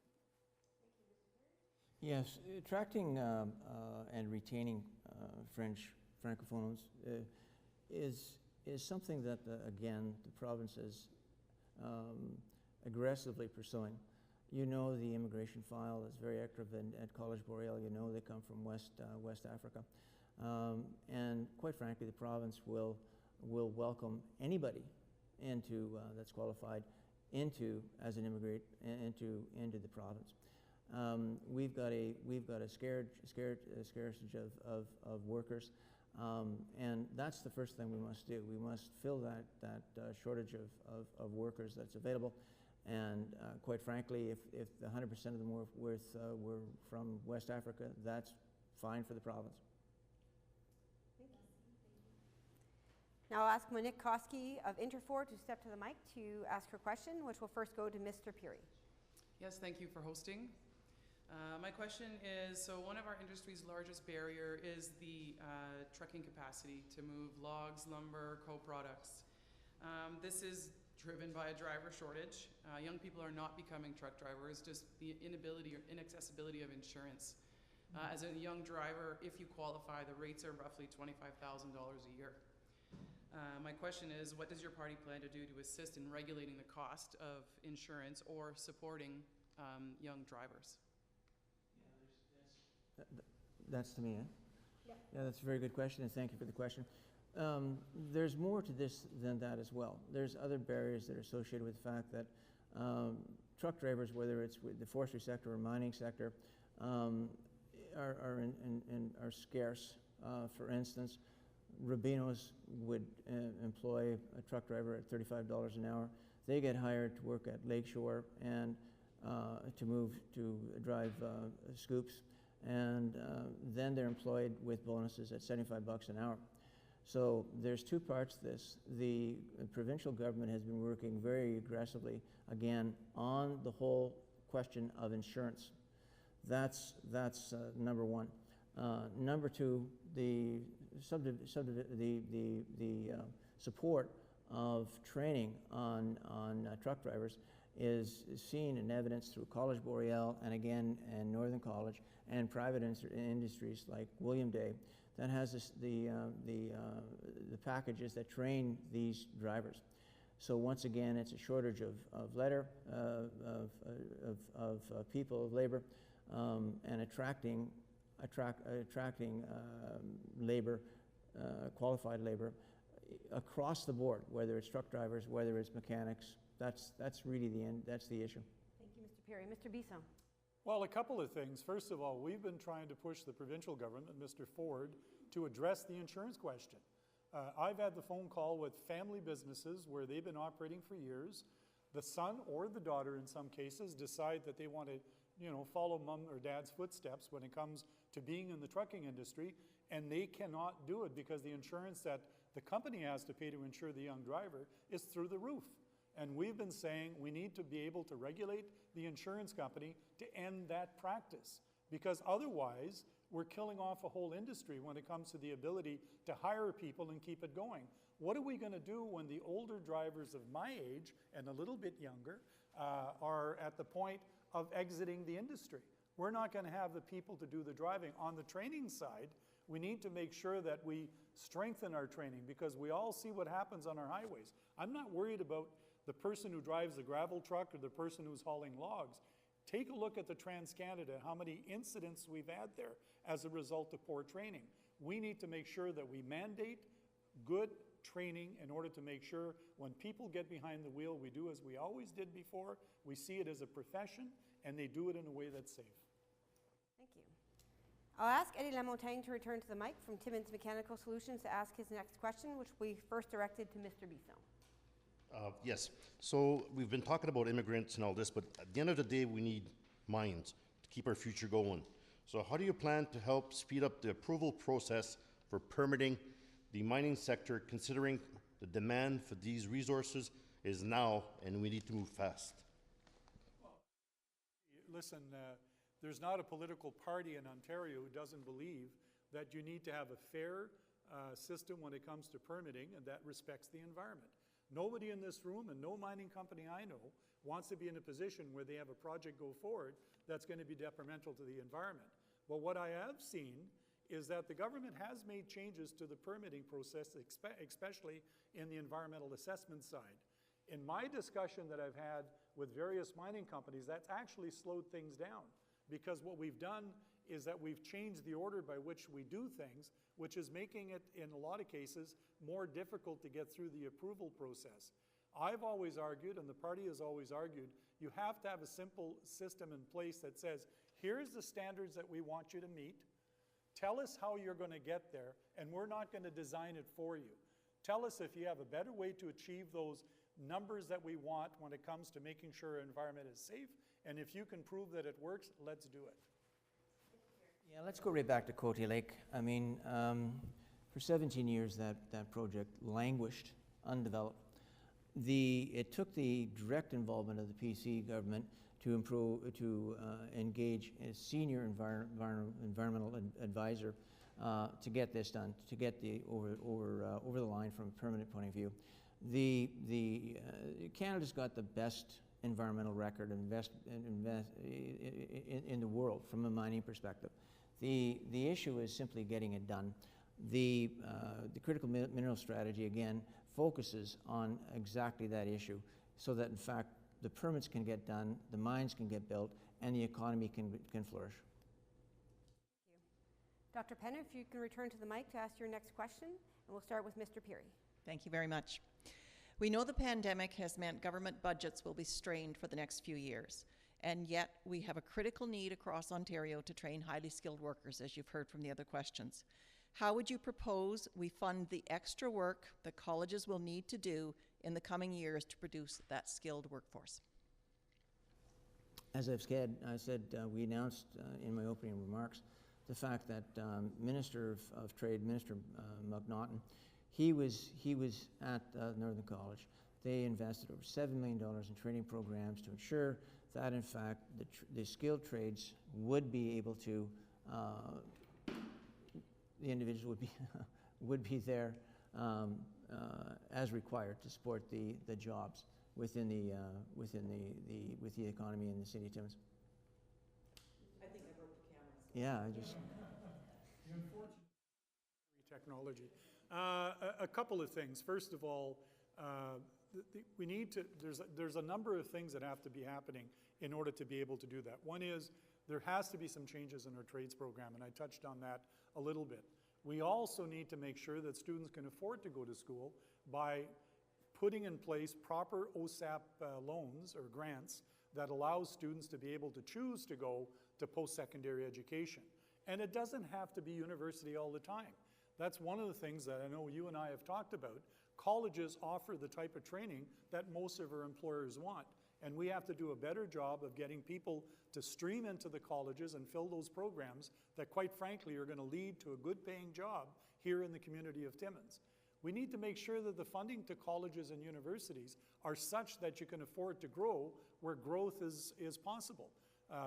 Speaker 4: Yes, attracting and retaining Francophones is something that, again, the province is aggressively pursuing. You know the immigration file is very active at College Boreal. You know they come from West Africa. And quite frankly, the province will welcome anybody into that's qualified as an immigrant into the province. We've got a scarcity of workers, and that's the first thing we must do. We must fill that shortage of workers that's available. And quite frankly, if 100% of them were from West Africa, that's fine for the province.
Speaker 1: Thank you. Now I'll ask Monique Koski of Interfor to step to the mic to ask her question, which will first go to Mr. Peary.
Speaker 10: Yes, thank you for hosting. My question is, so one of our industry's largest barrier is the trucking capacity to move logs, lumber, co-products. This is driven by a driver shortage. Young people are not becoming truck drivers, just the inability or inaccessibility of insurance. As a young driver, if you qualify, the rates are roughly $25,000 a year. My question is, what does your party plan to do to assist in regulating the cost of insurance or supporting young drivers?
Speaker 4: That's to me, eh?
Speaker 1: Yeah.
Speaker 4: Yeah, that's a very good question, and thank you for the question. There's more to this than that as well. There's other barriers that are associated with the fact that truck drivers, whether it's with the forestry sector or mining sector, are scarce. For instance, Rubinos would employ a truck driver at $35 an hour. They get hired to work at Lakeshore and to drive scoops, and then they're employed with bonuses at $75 an hour. So there's two parts to this. The provincial government has been working very aggressively, again, on the whole question of insurance. That's number one. Number two, the support of training on truck drivers is seen in evidence through College Boreal and again in Northern College and private industries like William Day that has the packages that train these drivers. So once again, it's a shortage of people, of labor, and attracting labor, qualified labor, across the board, whether it's truck drivers, whether it's mechanics. That's really the end. That's the issue.
Speaker 1: Thank you, Mr. Peary. Mr. Bisson.
Speaker 3: Well, a couple of things. First of all, we've been trying to push the provincial government, Mr. Ford, to address the insurance question. I've had the phone call with family businesses where they've been operating for years. The son or the daughter, in some cases, decide that they want to follow mom or dad's footsteps when it comes to being in the trucking industry, and they cannot do it because the insurance that the company has to pay to insure the young driver is through the roof. And we've been saying we need to be able to regulate the insurance company to end that practice, because otherwise we're killing off a whole industry when it comes to the ability to hire people and keep it going. What are we going to do when the older drivers of my age and a little bit younger are at the point of exiting the industry? We're not going to have the people to do the driving. On the training side, we need to make sure that we strengthen our training, because we all see what happens on our highways. I'm not worried about the person who drives the gravel truck or the person who's hauling logs. Take a look at the Trans-Canada, how many incidents we've had there as a result of poor training. We need to make sure that we mandate good training in order to make sure when people get behind the wheel, we do as we always did before. We see it as a profession, and they do it in a way that's safe.
Speaker 1: Thank you. I'll ask Eddie Lamontagne to return to the mic from Timmins Mechanical Solutions to ask his next question, which we first directed to Mr. Bisson.
Speaker 11: Yes. So we've been talking about immigrants and all this, but at the end of the day, we need mines to keep our future going. So how do you plan to help speed up the approval process for permitting the mining sector, considering the demand for these resources is now and we need to move fast?
Speaker 3: Listen, there's not a political party in Ontario who doesn't believe that you need to have a fair system when it comes to permitting and that respects the environment. Nobody in this room and no mining company I know wants to be in a position where they have a project go forward that's going to be detrimental to the environment. But what I have seen is that the government has made changes to the permitting process, especially in the environmental assessment side. In my discussion that I've had with various mining companies, that's actually slowed things down, because what we've done is that we've changed the order by which we do things, which is making it, in a lot of cases, more difficult to get through the approval process. I've always argued, and the party has always argued, you have to have a simple system in place that says, here's the standards that we want you to meet. Tell us how you're going to get there, and we're not going to design it for you. Tell us if you have a better way to achieve those numbers that we want when it comes to making sure our environment is safe, and if you can prove that it works, let's do it.
Speaker 4: Yeah, let's go right back to Cote Lake. I mean, for 17 years that project languished, undeveloped. It took the direct involvement of the PC government to engage a senior environmental advisor to get this done, to get over the line from a permanent point of view. Canada's got the best environmental record in the world from a mining perspective. The issue is simply getting it done. The critical mineral strategy, again, focuses on exactly that issue, so that in fact the permits can get done, the mines can get built, and the economy can flourish.
Speaker 1: Thank you. Dr. Penner, if you can return to the mic to ask your next question, and we'll start with Mr. Peary.
Speaker 12: Thank you very much. We know the pandemic has meant government budgets will be strained for the next few years, and yet we have a critical need across Ontario to train highly skilled workers, as you've heard from the other questions. How would you propose we fund the extra work that colleges will need to do in the coming years to produce that skilled workforce?
Speaker 4: As I've said, we announced in my opening remarks the fact that Minister of Trade, Minister McNaughton, he was at Northern College. They invested over $7 million in training programs to ensure that, in fact, the skilled trades would be able to, the individual would be there as required to support the jobs with the economy in the city of Timmins.
Speaker 12: I think I broke the cameras.
Speaker 4: Yeah, I just.
Speaker 3: The unfortunate technology. A couple of things. First of all, we need to. There's a number of things that have to be happening in order to be able to do that. One is there has to be some changes in our trades program, and I touched on that a little bit. We also need to make sure that students can afford to go to school by putting in place proper OSAP loans or grants that allows students to be able to choose to go to post-secondary education. And it doesn't have to be university all the time. That's one of the things that I know you and I have talked about. Colleges offer the type of training that most of our employers want. And we have to do a better job of getting people to stream into the colleges and fill those programs that, quite frankly, are going to lead to a good paying job here in the community of Timmins. We need to make sure that the funding to colleges and universities are such that you can afford to grow where growth is possible.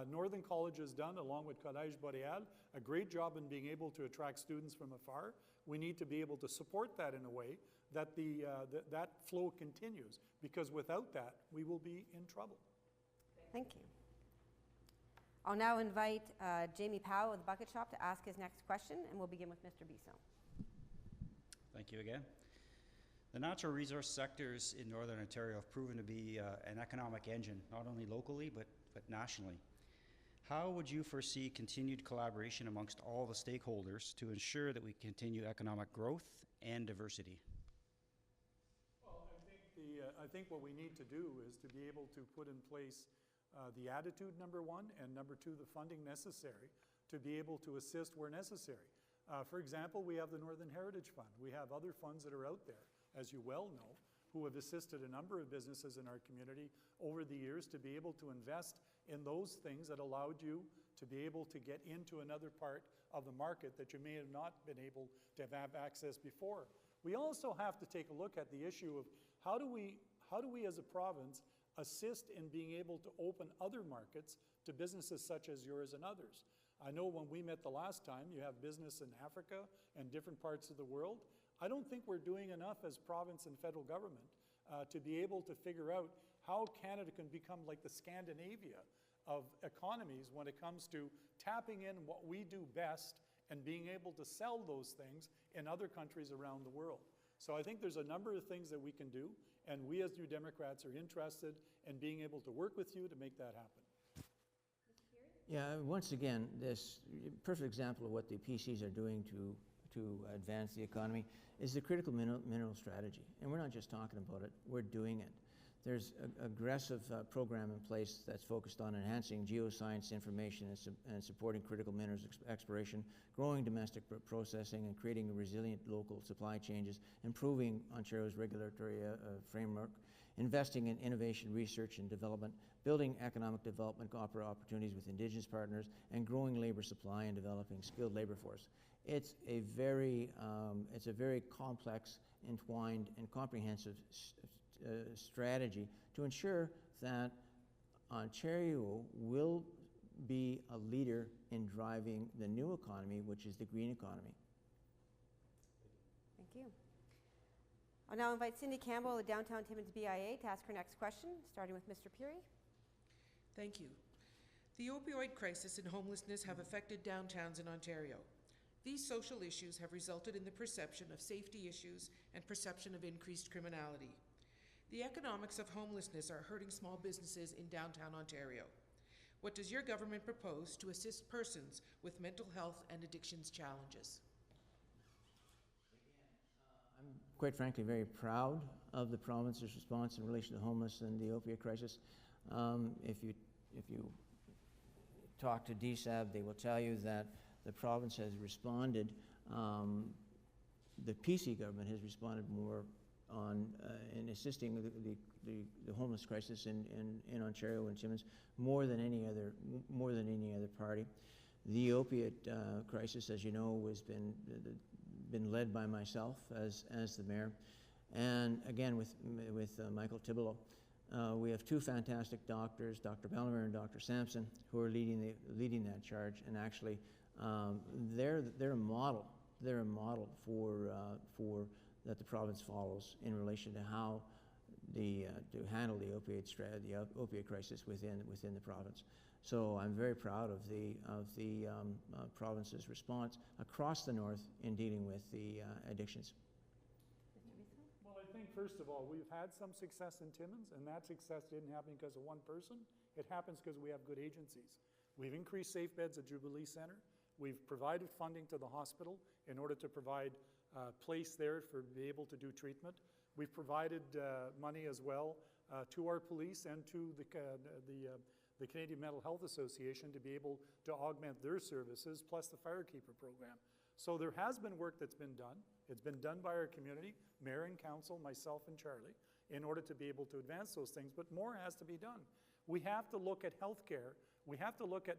Speaker 3: Northern College has done, along with Collège Boréal, a great job in being able to attract students from afar. We need to be able to support that in a way that that flow continues, because without that, we will be in trouble.
Speaker 1: Thank you. I'll now invite Jamie Powell of the Bucket Shop to ask his next question, and we'll begin with Mr. Bisson.
Speaker 13: Thank you again. The natural resource sectors in Northern Ontario have proven to be an economic engine, not only locally, but nationally. How would you foresee continued collaboration amongst all the stakeholders to ensure that we continue economic growth and diversity?
Speaker 3: Well, I think what we need to do is to be able to put in place the attitude, number one, and number two, the funding necessary to be able to assist where necessary. For example, we have the Northern Heritage Fund. We have other funds that are out there, as you well know, who have assisted a number of businesses in our community over the years to be able to invest in those things that allowed you to be able to get into another part of the market that you may have not been able to have access before. We also have to take a look at the issue of how do we as a province assist in being able to open other markets to businesses such as yours and others. I know when we met the last time, you have business in Africa and different parts of the world. I don't think we're doing enough as province and federal government to be able to figure out how Canada can become like the Scandinavia of economies when it comes to tapping in what we do best and being able to sell those things in other countries around the world. So I think there's a number of things that we can do, and we as New Democrats are interested in being able to work with you to make that happen.
Speaker 4: Yeah, once again, this perfect example of what the PCs are doing to advance the economy is the critical mineral strategy. And we're not just talking about it, we're doing it. There's an aggressive program in place that's focused on enhancing geoscience information and supporting critical minerals exploration, growing domestic processing, and creating a resilient local supply chains, improving Ontario's regulatory framework, investing in innovation, research, and development, building economic development opportunities with Indigenous partners, and growing labor supply and developing skilled labor force. It's a very complex, entwined, and comprehensive strategy to ensure that Ontario will be a leader in driving the new economy, which is the green economy.
Speaker 1: Thank you. I'll now invite Cindy Campbell of the Downtown Timmins BIA to ask her next question, starting with Mr. Peary.
Speaker 6: Thank you. The opioid crisis and homelessness have affected downtowns in Ontario. These social issues have resulted in the perception of safety issues and perception of increased criminality. The economics of homelessness are hurting small businesses in downtown Ontario. What does your government propose to assist persons with mental health and addictions challenges?
Speaker 4: I'm quite frankly very proud of the province's response in relation to the homeless and the opioid crisis. If you talk to DSAB, they will tell you that the province has responded, the PC government has responded more on in assisting the homeless crisis in Ontario and Timmins more than any other party. The opiate crisis, as you know, has been led by myself as the mayor, and again with Michael Thibodeau. We have two fantastic doctors, Dr. Bellimer and Dr. Sampson, who are leading that charge, and actually they're a model. They're a model for that the province follows in relation to how to handle the opiate crisis within the province. So I'm very proud of the province's response across the north in dealing with the addictions.
Speaker 3: Well, I think first of all, we've had some success in Timmins, and that success didn't happen because of one person. It happens because we have good agencies. We've increased safe beds at Jubilee Centre. We've provided funding to the hospital in order to provide place there for be able to do treatment. We've provided money as well to our police and to the Canadian Mental Health Association to be able to augment their services, plus the Firekeeper program. So there has been work that's been done. It's been done by our community, mayor and council, myself and Charlie, in order to be able to advance those things, but more has to be done. We have to look at healthcare. We have to look at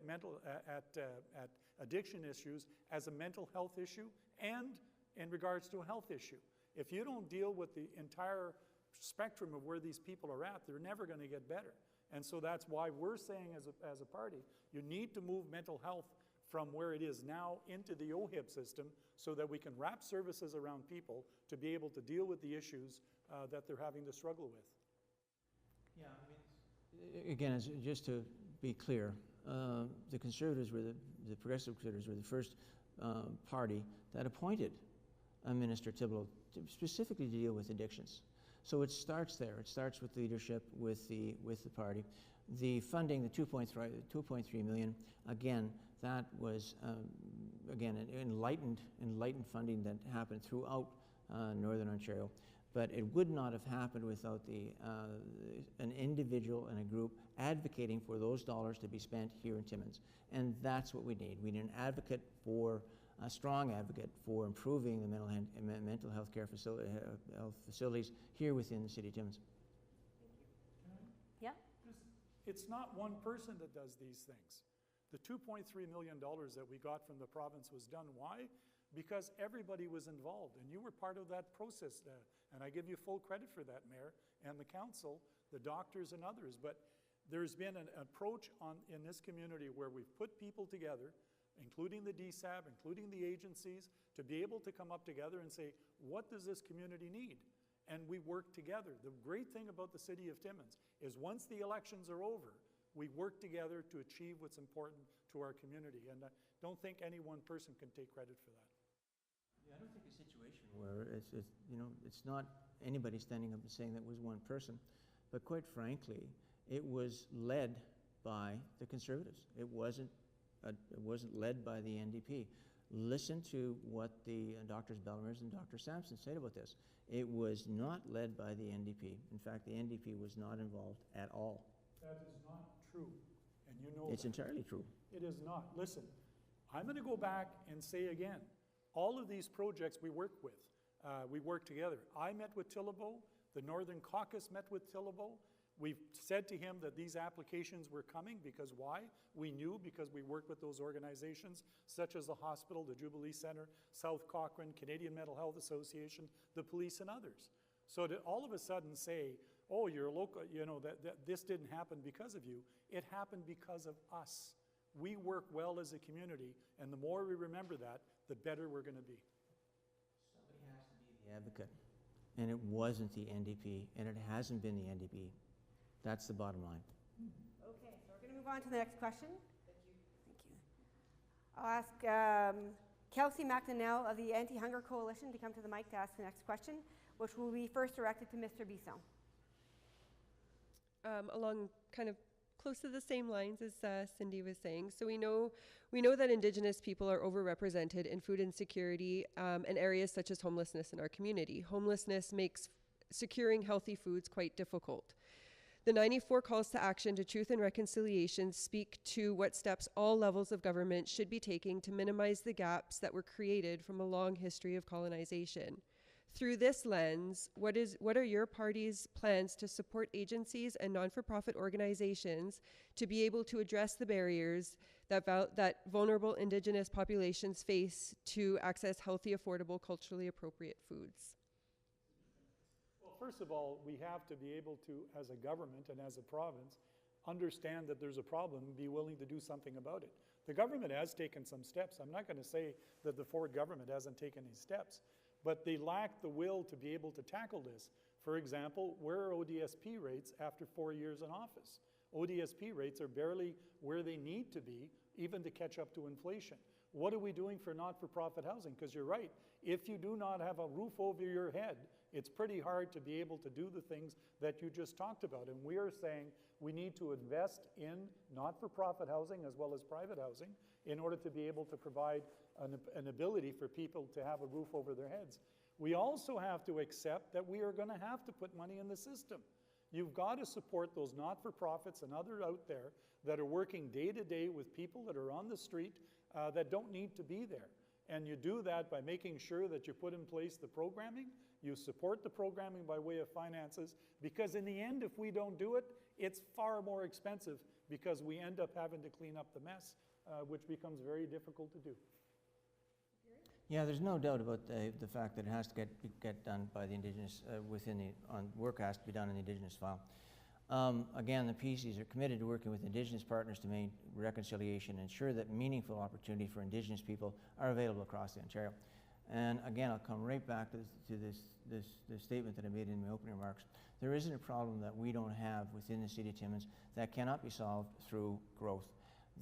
Speaker 3: at addiction issues as a mental health issue and in regards to a health issue. If you don't deal with the entire spectrum of where these people are at, they're never going to get better. And so that's why we're saying as a party, you need to move mental health from where it is now into the OHIP system so that we can wrap services around people to be able to deal with the issues that they're having to struggle with.
Speaker 4: Yeah, I mean, again, just to be clear, the Conservatives were the Progressive Conservatives were the first party that appointed Minister Thibodeau specifically to deal with addictions. So it starts there. It starts with leadership, with the party. The funding, the 2.3 million, again, that was again an enlightened funding that happened throughout Northern Ontario. But it would not have happened without an individual and a group advocating for those dollars to be spent here in Timmins. And that's what we need. We need a strong advocate for improving the mental health care facilities here within the city of Timmins.
Speaker 1: Yeah?
Speaker 3: It's not one person that does these things. The $2.3 million that we got from the province was done. Why? Because everybody was involved, and you were part of that process, and I give you full credit for that, Mayor, and the council, the doctors and others. But there's been an approach in this community where we've put people together, including the DSAB, including the agencies, to be able to come up together and say, what does this community need? And we work together. The great thing about the city of Timmins is once the elections are over, we work together to achieve what's important to our community. And I don't think any one person can take credit for that.
Speaker 4: Yeah, I don't think a situation where it's not anybody standing up and saying that was one person, but quite frankly, it was led by the Conservatives. It wasn't led by the NDP. Listen to what the Drs. Bellemers and Dr. Sampson said about this. It was not led by the NDP. In fact, the NDP was not involved at all.
Speaker 3: That is not true, and you know
Speaker 4: it's entirely true.
Speaker 3: It is not. Listen, I'm going to go back and say again, all of these projects we work with, we work together. I met with Thibodeau. The Northern Caucus met with Thibodeau. We've said to him that these applications were coming because why? We knew because we worked with those organizations such as the hospital, the Jubilee Center, South Cochrane, Canadian Mental Health Association, the police and others. So to all of a sudden say, oh, you're a local, that this didn't happen because of you, it happened because of us. We work well as a community, and the more we remember that, the better we're going to be.
Speaker 4: Somebody has to be the advocate, and it wasn't the NDP, and it hasn't been the NDP. That's the bottom line.
Speaker 1: Okay, so we're going to move on to the next question.
Speaker 5: Thank you.
Speaker 1: Thank you. I'll ask Kelsey McDonnell of the Anti-Hunger Coalition to come to the mic to ask the next question, which will be first directed to Mr. Bisson.
Speaker 8: Along kind of close to the same lines as Cindy was saying. So we know that Indigenous people are overrepresented in food insecurity and areas such as homelessness in our community. Homelessness makes securing healthy foods quite difficult. The 94 calls to action to truth and reconciliation speak to what steps all levels of government should be taking to minimize the gaps that were created from a long history of colonization. Through this lens, what are your party's plans to support agencies and non-for-profit organizations to be able to address the barriers that vulnerable Indigenous populations face to access healthy, affordable, culturally appropriate foods?
Speaker 3: Well, first of all, we have to be able to, as a government and as a province, understand that there's a problem and be willing to do something about it. The government has taken some steps. I'm not going to say that the Ford government hasn't taken any steps, but they lack the will to be able to tackle this. For example, where are ODSP rates after 4 years in office? ODSP rates are barely where they need to be, even to catch up to inflation. What are we doing for not-for-profit housing? Because you're right, if you do not have a roof over your head, it's pretty hard to be able to do the things that you just talked about. And we are saying we need to invest in not-for-profit housing as well as private housing in order to be able to provide an ability for people to have a roof over their heads. We also have to accept that we are going to have to put money in the system. You've got to support those not-for-profits and others out there that are working day to day with people that are on the street that don't need to be there. And you do that by making sure that you put in place the programming, You support the programming by way of finances, because in the end, if we don't do it, it's far more expensive because we end up having to clean up the mess, which becomes very difficult to do.
Speaker 4: Yeah, there's no doubt about the fact that it has to get done by the Indigenous, work has to be done in the Indigenous file. Again, the PCs are committed to working with Indigenous partners to make reconciliation and ensure that meaningful opportunity for Indigenous people are available across the Ontario. And again, I'll come right back to this statement that I made in my opening remarks. There isn't a problem that we don't have within the City of Timmins that cannot be solved through growth.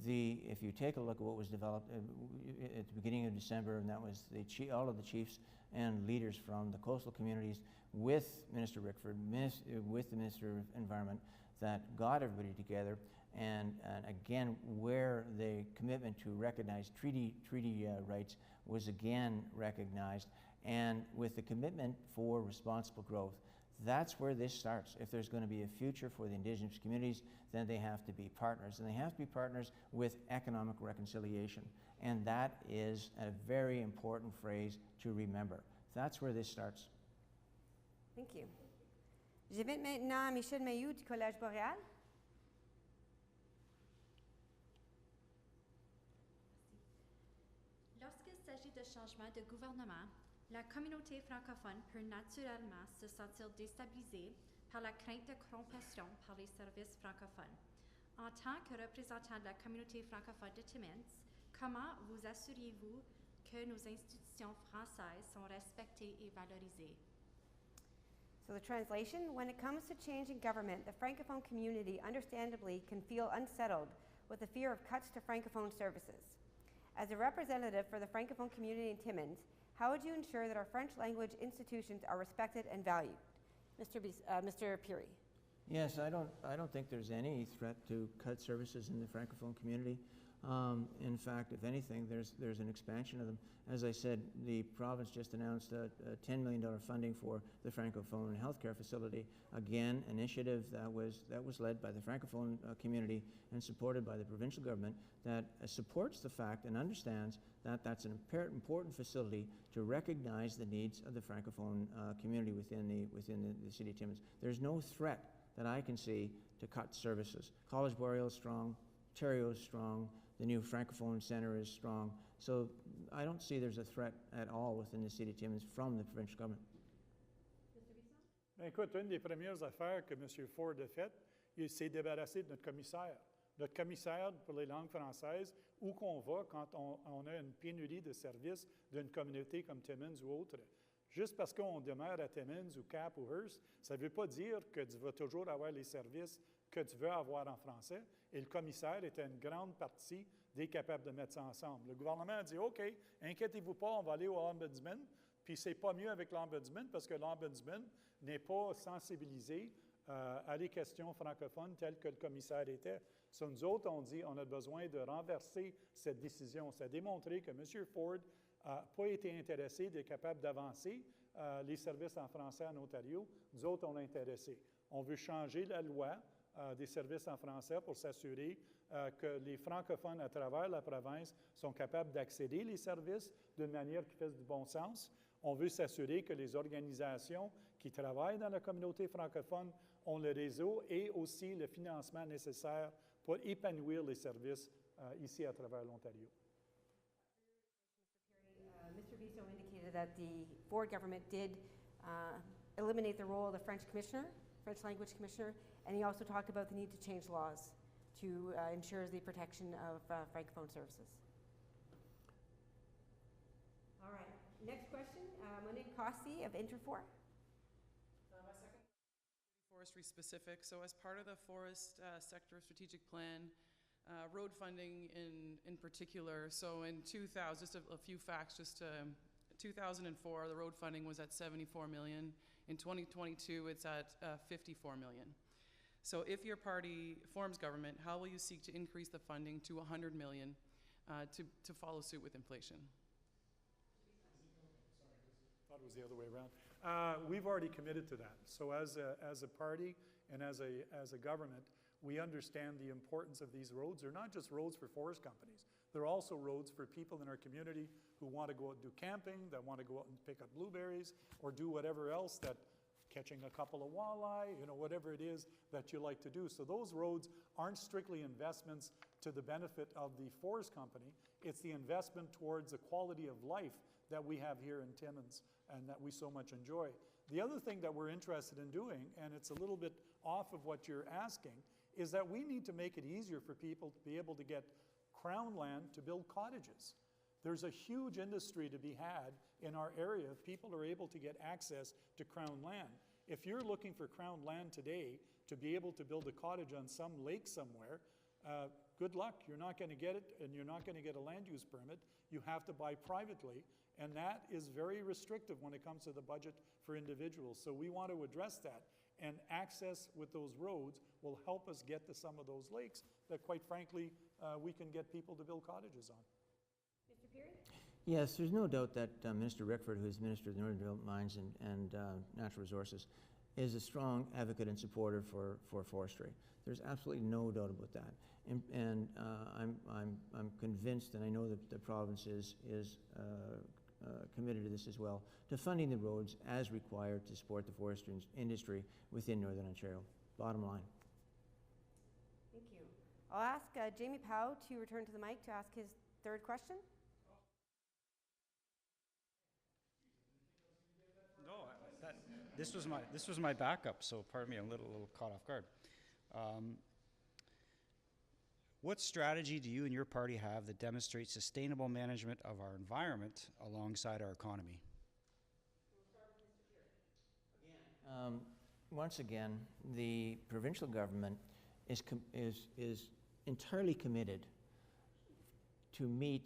Speaker 4: If you take a look at what was developed at the beginning of December, and that was all of the chiefs and leaders from the coastal communities with Minister Rickford, with the Minister of Environment, that got everybody together, and again, where the commitment to recognize treaty rights was again recognized, and with the commitment for responsible growth. That's where this starts. If there's going to be a future for the Indigenous communities, then they have to be partners, and they have to be partners with economic reconciliation. And that is a very important phrase to remember. That's where this starts.
Speaker 1: Thank you. J'invite maintenant Michel Mayou du Collège Boréal.
Speaker 9: Lorsqu'il s'agit de changement de gouvernement, la communauté francophone peut naturellement se sentir déstabilisée par la crainte de corruption par les services francophones. En tant que représentant de la communauté francophone de Timmins, comment vous assurez-vous que nos institutions françaises sont respectées et valorisées?
Speaker 1: So the translation, when it comes to changing government, the Francophone community understandably can feel unsettled with the fear of cuts to Francophone services. As a representative for the Francophone community in Timmins, how would you ensure that our French language institutions are respected and valued? Mr. Puri.
Speaker 4: Yes, I don't think there's any threat to cut services in the Francophone community. In fact, if anything, there's an expansion of them. As I said, the province just announced a $10 million funding for the Francophone healthcare facility. Again, initiative that was led by the Francophone community and supported by the provincial government that supports the fact and understands that that's an important facility to recognize the needs of the Francophone community within the City of Timmins. There's no threat that I can see to cut services. College Boreal is strong, Ontario is strong, the new Francophone Centre is strong. So I don't see there's a threat at all within the City of Timmins from the provincial government.
Speaker 3: Ben écoute, une des premières affaires que M. Ford a faites, il s'est débarrassé de notre commissaire. Notre commissaire pour les langues françaises, où qu'on va quand on a une pénurie de services d'une communauté comme Timmins ou autre. Juste parce qu'on demeure à Timmins ou Cap ou Hearst, ça ne veut pas dire que tu vas toujours avoir les services que tu veux avoir en français. Et le commissaire était une grande partie des capables de mettre ça ensemble. Le gouvernement a dit, OK, inquiétez-vous pas, on va aller au Ombudsman. Puis c'est pas mieux avec l'Ombudsman parce que l'Ombudsman n'est pas sensibilisé à les questions francophones telles que le commissaire était. So, nous autres, on dit on a besoin de renverser cette décision. Ça a démontré que M. Ford n'a pas été intéressé d'être capable d'avancer les services en français en Ontario. Nous autres, on l'a intéressé. On veut changer la loi des services en français pour s'assurer que les francophones à travers la province sont capables d'accéder les services d'une manière qui fasse du bon sens. On veut s'assurer que les organisations qui travaillent dans la communauté francophone ont le réseau et aussi le financement nécessaire pour épanouir les services ici à travers l'Ontario.
Speaker 1: Mr. Visso indicated that the Ford government did eliminate the role of the French language commissioner, and he also talked about the need to change laws to ensure the protection of Francophone services. All right, next question, Monique Cossey of Interfor.
Speaker 10: My second forestry specific. So as part of the forest sector strategic plan, road funding in particular, so in 2000, just a few facts, 2004, the road funding was at $74 million. In 2022, it's at $54 million. So if your party forms government, how will you seek to increase the funding to $100 million to follow suit with inflation?
Speaker 3: Thought it was the other way around. We've already committed to that. So as a party and as a government, we understand the importance of these roads. They're not just roads for forest companies. They're also roads for people in our community who want to go out and do camping, that want to go out and pick up blueberries, or do whatever else, that catching a couple of walleye, you know, whatever it is that you like to do. So those roads aren't strictly investments to the benefit of the forest company. It's the investment towards the quality of life that we have here in Timmins and that we so much enjoy. The other thing that we're interested in doing, and it's a little bit off of what you're asking, is that we need to make it easier for people to be able to get crown land to build cottages. There's a huge industry to be had in our area if people are able to get access to crown land. If you're looking for crown land today to be able to build a cottage on some lake somewhere, good luck. You're not going to get it, and you're not going to get a land use permit. You have to buy privately, and that is very restrictive when it comes to the budget for individuals. So we want to address that, and access with those roads will help us get to some of those lakes that, quite frankly, we can get people to build cottages on.
Speaker 1: Mr. Peary?
Speaker 4: Yes, there's no doubt that Minister Rickford, who is Minister of the Northern Development Mines and Natural Resources, is a strong advocate and supporter for forestry. There's absolutely no doubt about that. And I'm convinced, and I know that the province is committed to this as well, to funding the roads as required to support the forestry industry within Northern Ontario. Bottom line.
Speaker 1: Thank you. I'll ask Jamie Powell to return to the mic to ask his third question.
Speaker 13: No, this was my backup, so pardon me, I'm a little caught off guard. What strategy do you and your party have that demonstrates sustainable management of our environment alongside our economy?
Speaker 4: Once again, the provincial government is entirely committed to meet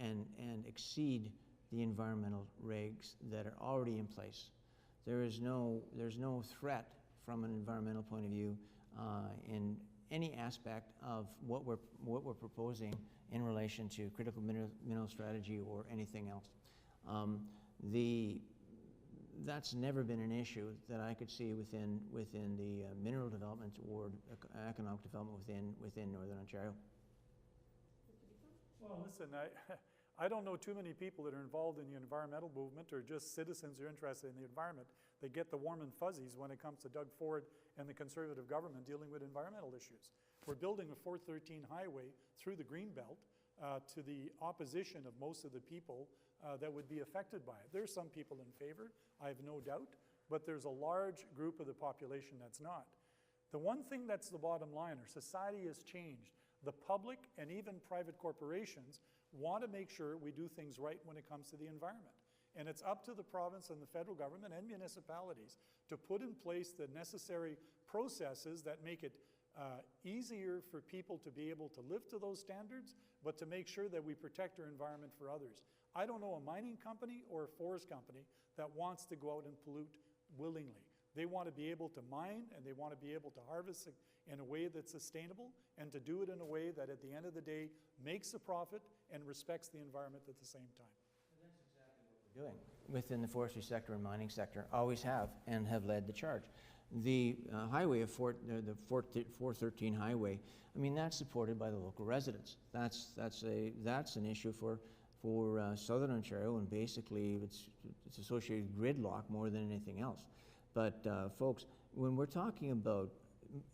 Speaker 4: and exceed the environmental regs that are already in place. There's no threat from an environmental point of view in any aspect of what we're proposing in relation to critical mineral strategy or anything else. That's never been an issue that I could see within the mineral development or economic development within Northern Ontario.
Speaker 3: Well, listen, I don't know too many people that are involved in the environmental movement or just citizens who are interested in the environment that get the warm and fuzzies when it comes to Doug Ford and the Conservative government dealing with environmental issues. We're building a 413 highway through the Greenbelt to the opposition of most of the people that would be affected by it. There's some people in favor, I have no doubt, but there's a large group of the population that's not. The one thing that's the bottom line, our society has changed. The public and even private corporations want to make sure we do things right when it comes to the environment. And it's up to the province and the federal government and municipalities to put in place the necessary processes that make it easier for people to be able to live to those standards, but to make sure that we protect our environment for others. I don't know a mining company or a forest company that wants to go out and pollute willingly. They want to be able to mine, and they want to be able to harvest in a way that's sustainable, and to do it in a way that at the end of the day makes a profit and respects the environment at the same time.
Speaker 4: And that's exactly what we're doing within the forestry sector and mining sector, always have, and have led the charge. The highway of the 413 highway, I mean, that's supported by the local residents. That's an issue for Southern Ontario, and basically it's associated with gridlock more than anything else. But folks, when we're talking about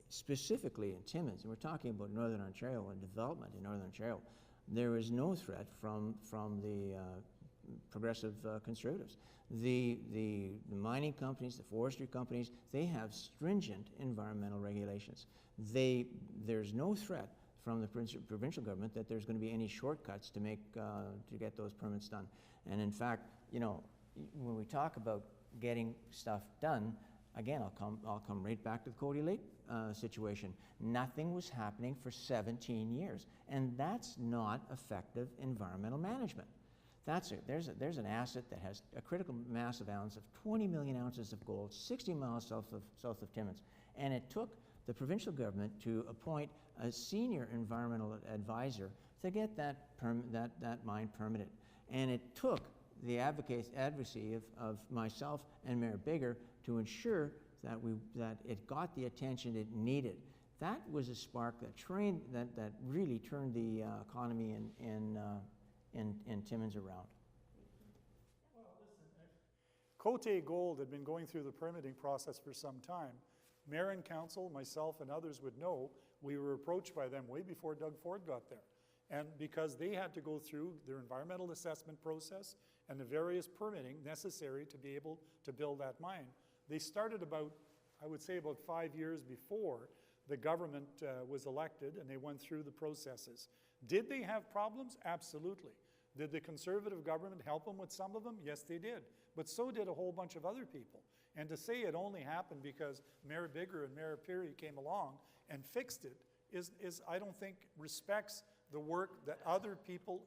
Speaker 4: specifically in Timmins, and we're talking about Northern Ontario and development in Northern Ontario, there is no threat from the progressive conservatives. The mining companies, the forestry companies, they have stringent environmental regulations. There's no threat from the provincial government that there's going to be any shortcuts to get those permits done. And in fact, you know, when we talk about getting stuff done, again, I'll come right back to the Cody Lake situation. Nothing was happening for 17 years, and that's not effective environmental management. There's an asset that has a critical mass of ounce of 20 million ounces of gold, 60 miles south of Timmins, and it took the provincial government to appoint a senior environmental advisor to get that mine permitted, and it took the advocacy of myself and Mayor Bigger to ensure that it got the attention it needed. That was a spark that that really turned the economy in Timmins around.
Speaker 3: Well, listen, Côté Gold had been going through the permitting process for some time. Mayor and council, myself and others would know, we were approached by them way before Doug Ford got there. And because they had to go through their environmental assessment process and the various permitting necessary to be able to build that mine, they started about, I would say about 5 years before the government was elected, and they went through the processes. Did they have problems? Absolutely. Did the Conservative government help them with some of them? Yes, they did. But so did a whole bunch of other people. And to say it only happened because Mayor Bigger and Mayor Peary came along and fixed it is I don't think, respects the work that other people,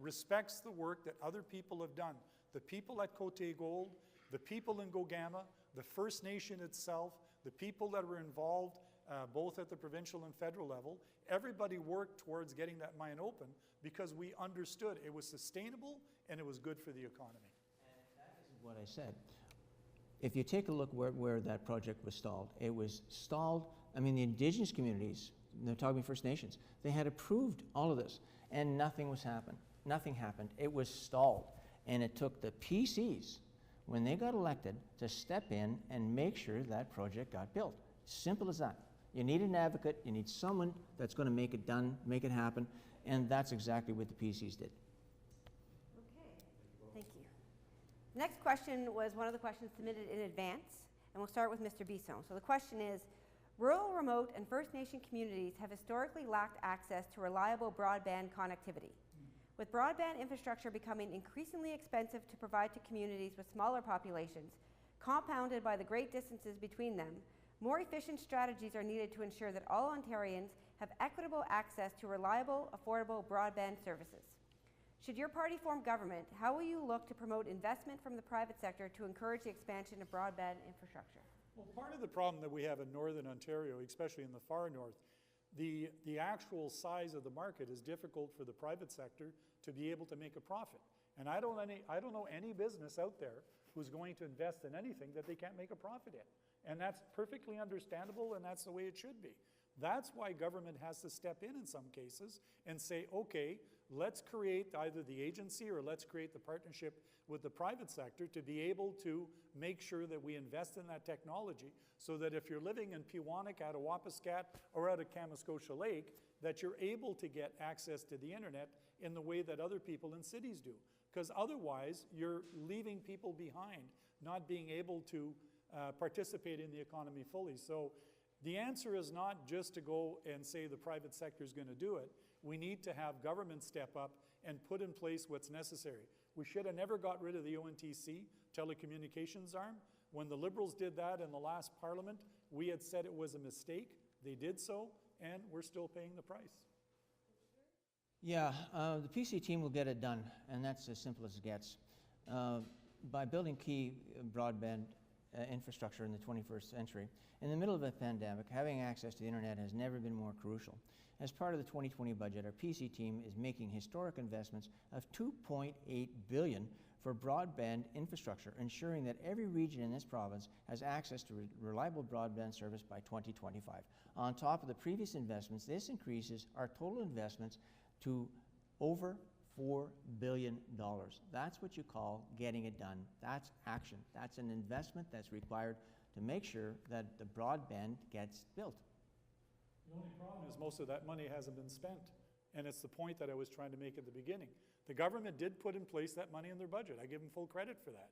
Speaker 3: respects the work that other people have done. The people at Côté Gold, the people in Gogama, the First Nation itself, the people that were involved both at the provincial and federal level, everybody worked towards getting that mine open because we understood it was sustainable and it was good for the economy.
Speaker 4: And that is what I said. If you take a look where that project was stalled, it was stalled, I mean, the Indigenous communities, the Ottawa First Nations, they had approved all of this, and nothing happened. It was stalled, and it took the PCs, when they got elected, to step in and make sure that project got built. Simple as that. You need an advocate, you need someone that's going to make it done, make it happen, and that's exactly what the PCs did.
Speaker 1: Okay, thank you. The next question was one of the questions submitted in advance, and we'll start with Mr. Bisson. So the question is, rural, remote, and First Nation communities have historically lacked access to reliable broadband connectivity. With broadband infrastructure becoming increasingly expensive to provide to communities with smaller populations, compounded by the great distances between them, more efficient strategies are needed to ensure that all Ontarians have equitable access to reliable, affordable broadband services. Should your party form government, how will you look to promote investment from the private sector to encourage the expansion of broadband infrastructure?
Speaker 3: Well, part of the problem that we have in Northern Ontario, especially in the far north, the actual size of the market is difficult for the private sector to be able to make a profit. And I don't know any business out there who's going to invest in anything that they can't make a profit in. And that's perfectly understandable, and that's the way it should be. That's why government has to step in some cases and say, okay, let's create either the agency or let's create the partnership with the private sector to be able to make sure that we invest in that technology so that if you're living in Pewanik, out of Wapiskat, or out of Kamoskosha Lake, that you're able to get access to the internet in the way that other people in cities do. Because otherwise, you're leaving people behind, not being able to participate in the economy fully. So the answer is not just to go and say the private sector is going to do it. We need to have government step up and put in place what's necessary. We should have never got rid of the ONTC, telecommunications arm. When the Liberals did that in the last Parliament, we had said it was a mistake. They did so, and we're still paying the price.
Speaker 4: Yeah, the PC team will get it done, and that's as simple as it gets. By building key broadband infrastructure in the 21st century, in the middle of a pandemic, having access to the internet has never been more crucial. As part of the 2020 budget, our PC team is making historic investments of $2.8 billion for broadband infrastructure, ensuring that every region in this province has access to reliable broadband service by 2025. On top of the previous investments, this increases our total investments to over $4 billion. That's what you call getting it done. That's action. That's an investment that's required to make sure that the broadband gets built.
Speaker 3: The only problem is most of that money hasn't been spent. And it's the point that I was trying to make at the beginning. The government did put in place that money in their budget. I give them full credit for that.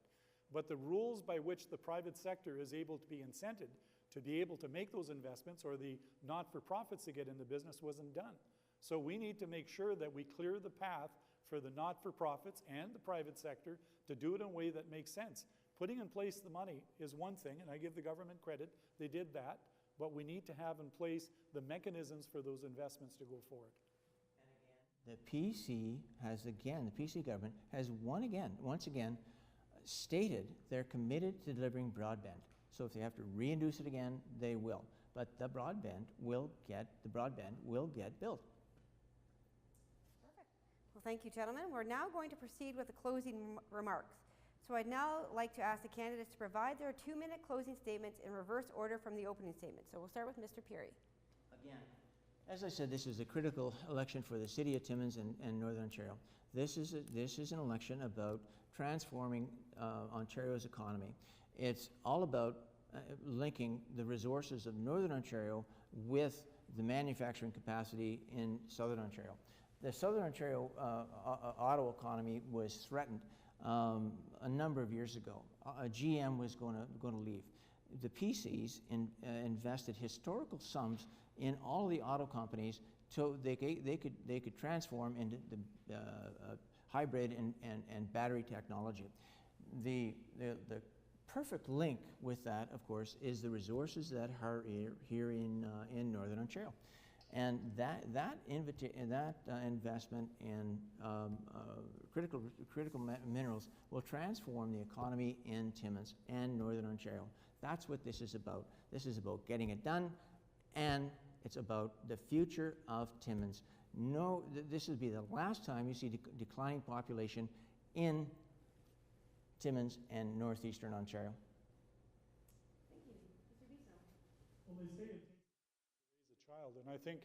Speaker 3: But the rules by which the private sector is able to be incented to be able to make those investments, or the not-for-profits to get in the business, wasn't done. So we need to make sure that we clear the path for the not-for-profits and the private sector to do it in a way that makes sense. Putting in place the money is one thing, and I give the government credit, they did that, but we need to have in place the mechanisms for those investments to go forward.
Speaker 4: The PC has again, the PC government has once again stated they're committed to delivering broadband. So if they have to reintroduce it again, they will. But the broadband will get built.
Speaker 1: Perfect. Well, thank you, gentlemen. We're now going to proceed with the closing remarks. So I'd now like to ask the candidates to provide their 2-minute closing statements in reverse order from the opening statement. So we'll start with Mr. Peary.
Speaker 4: again, as I said, this is a critical election for the city of Timmins and Northern Ontario. This is an election about transforming Ontario's economy. It's all about linking the resources of Northern Ontario with the manufacturing capacity in Southern Ontario. The Southern Ontario auto economy was threatened a number of years ago. GM was going to leave. The PCs invested historical sums in all the auto companies so they could transform into the hybrid and battery technology. The perfect link with that, of course, is the resources that are here in Northern Ontario. And that investment in critical minerals will transform the economy in Timmins and Northern Ontario. That's what this is about. This is about getting it done, and it's about the future of Timmins. No, this will be the last time you see declining population in Timmins and northeastern Ontario.
Speaker 1: Thank you. Mr. Bisson.
Speaker 3: Well, they say it takes to raise a child, and I think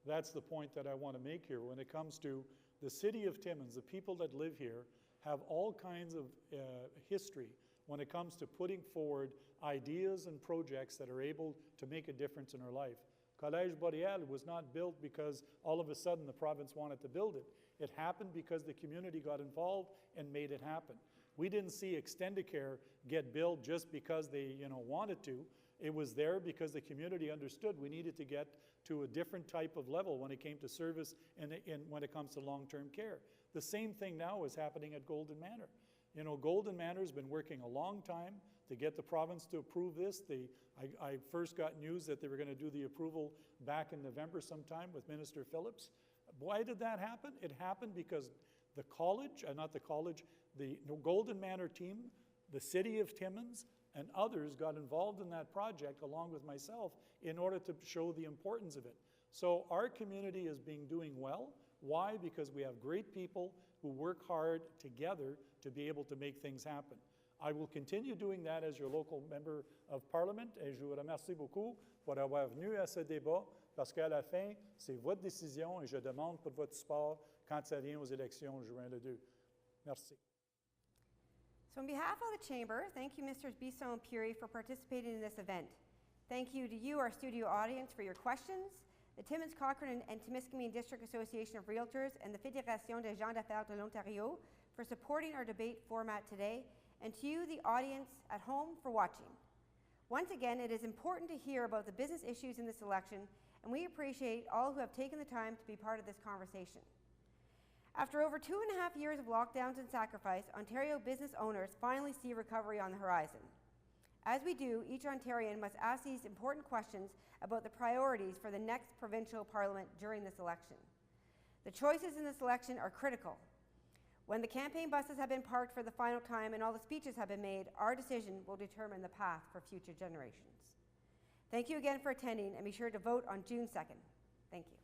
Speaker 3: that's the point that I want to make here. When it comes to the city of Timmins, the people that live here have all kinds of history when it comes to putting forward ideas and projects that are able to make a difference in our life. Collège Boréal was not built because all of a sudden the province wanted to build it. It happened because the community got involved and made it happen. We didn't see Extendicare get built just because they wanted to. It was there because the community understood we needed to get to a different type of level when it came to service and when it comes to long-term care. The same thing now is happening at Golden Manor. Golden Manor has been working a long time to get the province to approve this. I first got news that they were going to do the approval back in November sometime with Minister Phillips. Why did that happen? It happened because the college, the Golden Manor team, the city of Timmins, and others got involved in that project along with myself in order to show the importance of it. So our community is doing well. Why? Because we have great people who work hard together to be able to make things happen. I will continue doing that as your local member of parliament, et je vous remercie beaucoup pour avoir venu à ce débat, parce qu'à la fin, c'est votre décision et je demande pour votre support quand ça vient aux élections juin le 2. Merci.
Speaker 1: So on behalf of the Chamber, thank you Mr. Bisson and Puri for participating in this event. Thank you to you, our studio audience, for your questions, the Timmins, Cochrane and Timiskaming District Association of Realtors and the Fédération des gens d'affaires de l'Ontario for supporting our debate format today, and to you, the audience at home, for watching. Once again, it is important to hear about the business issues in this election, and we appreciate all who have taken the time to be part of this conversation. After over 2.5 years of lockdowns and sacrifice, Ontario business owners finally see recovery on the horizon. As we do, each Ontarian must ask these important questions about the priorities for the next provincial parliament during this election. The choices in this election are critical. When the campaign buses have been parked for the final time and all the speeches have been made, our decision will determine the path for future generations. Thank you again for attending, and be sure to vote on June 2nd. Thank you.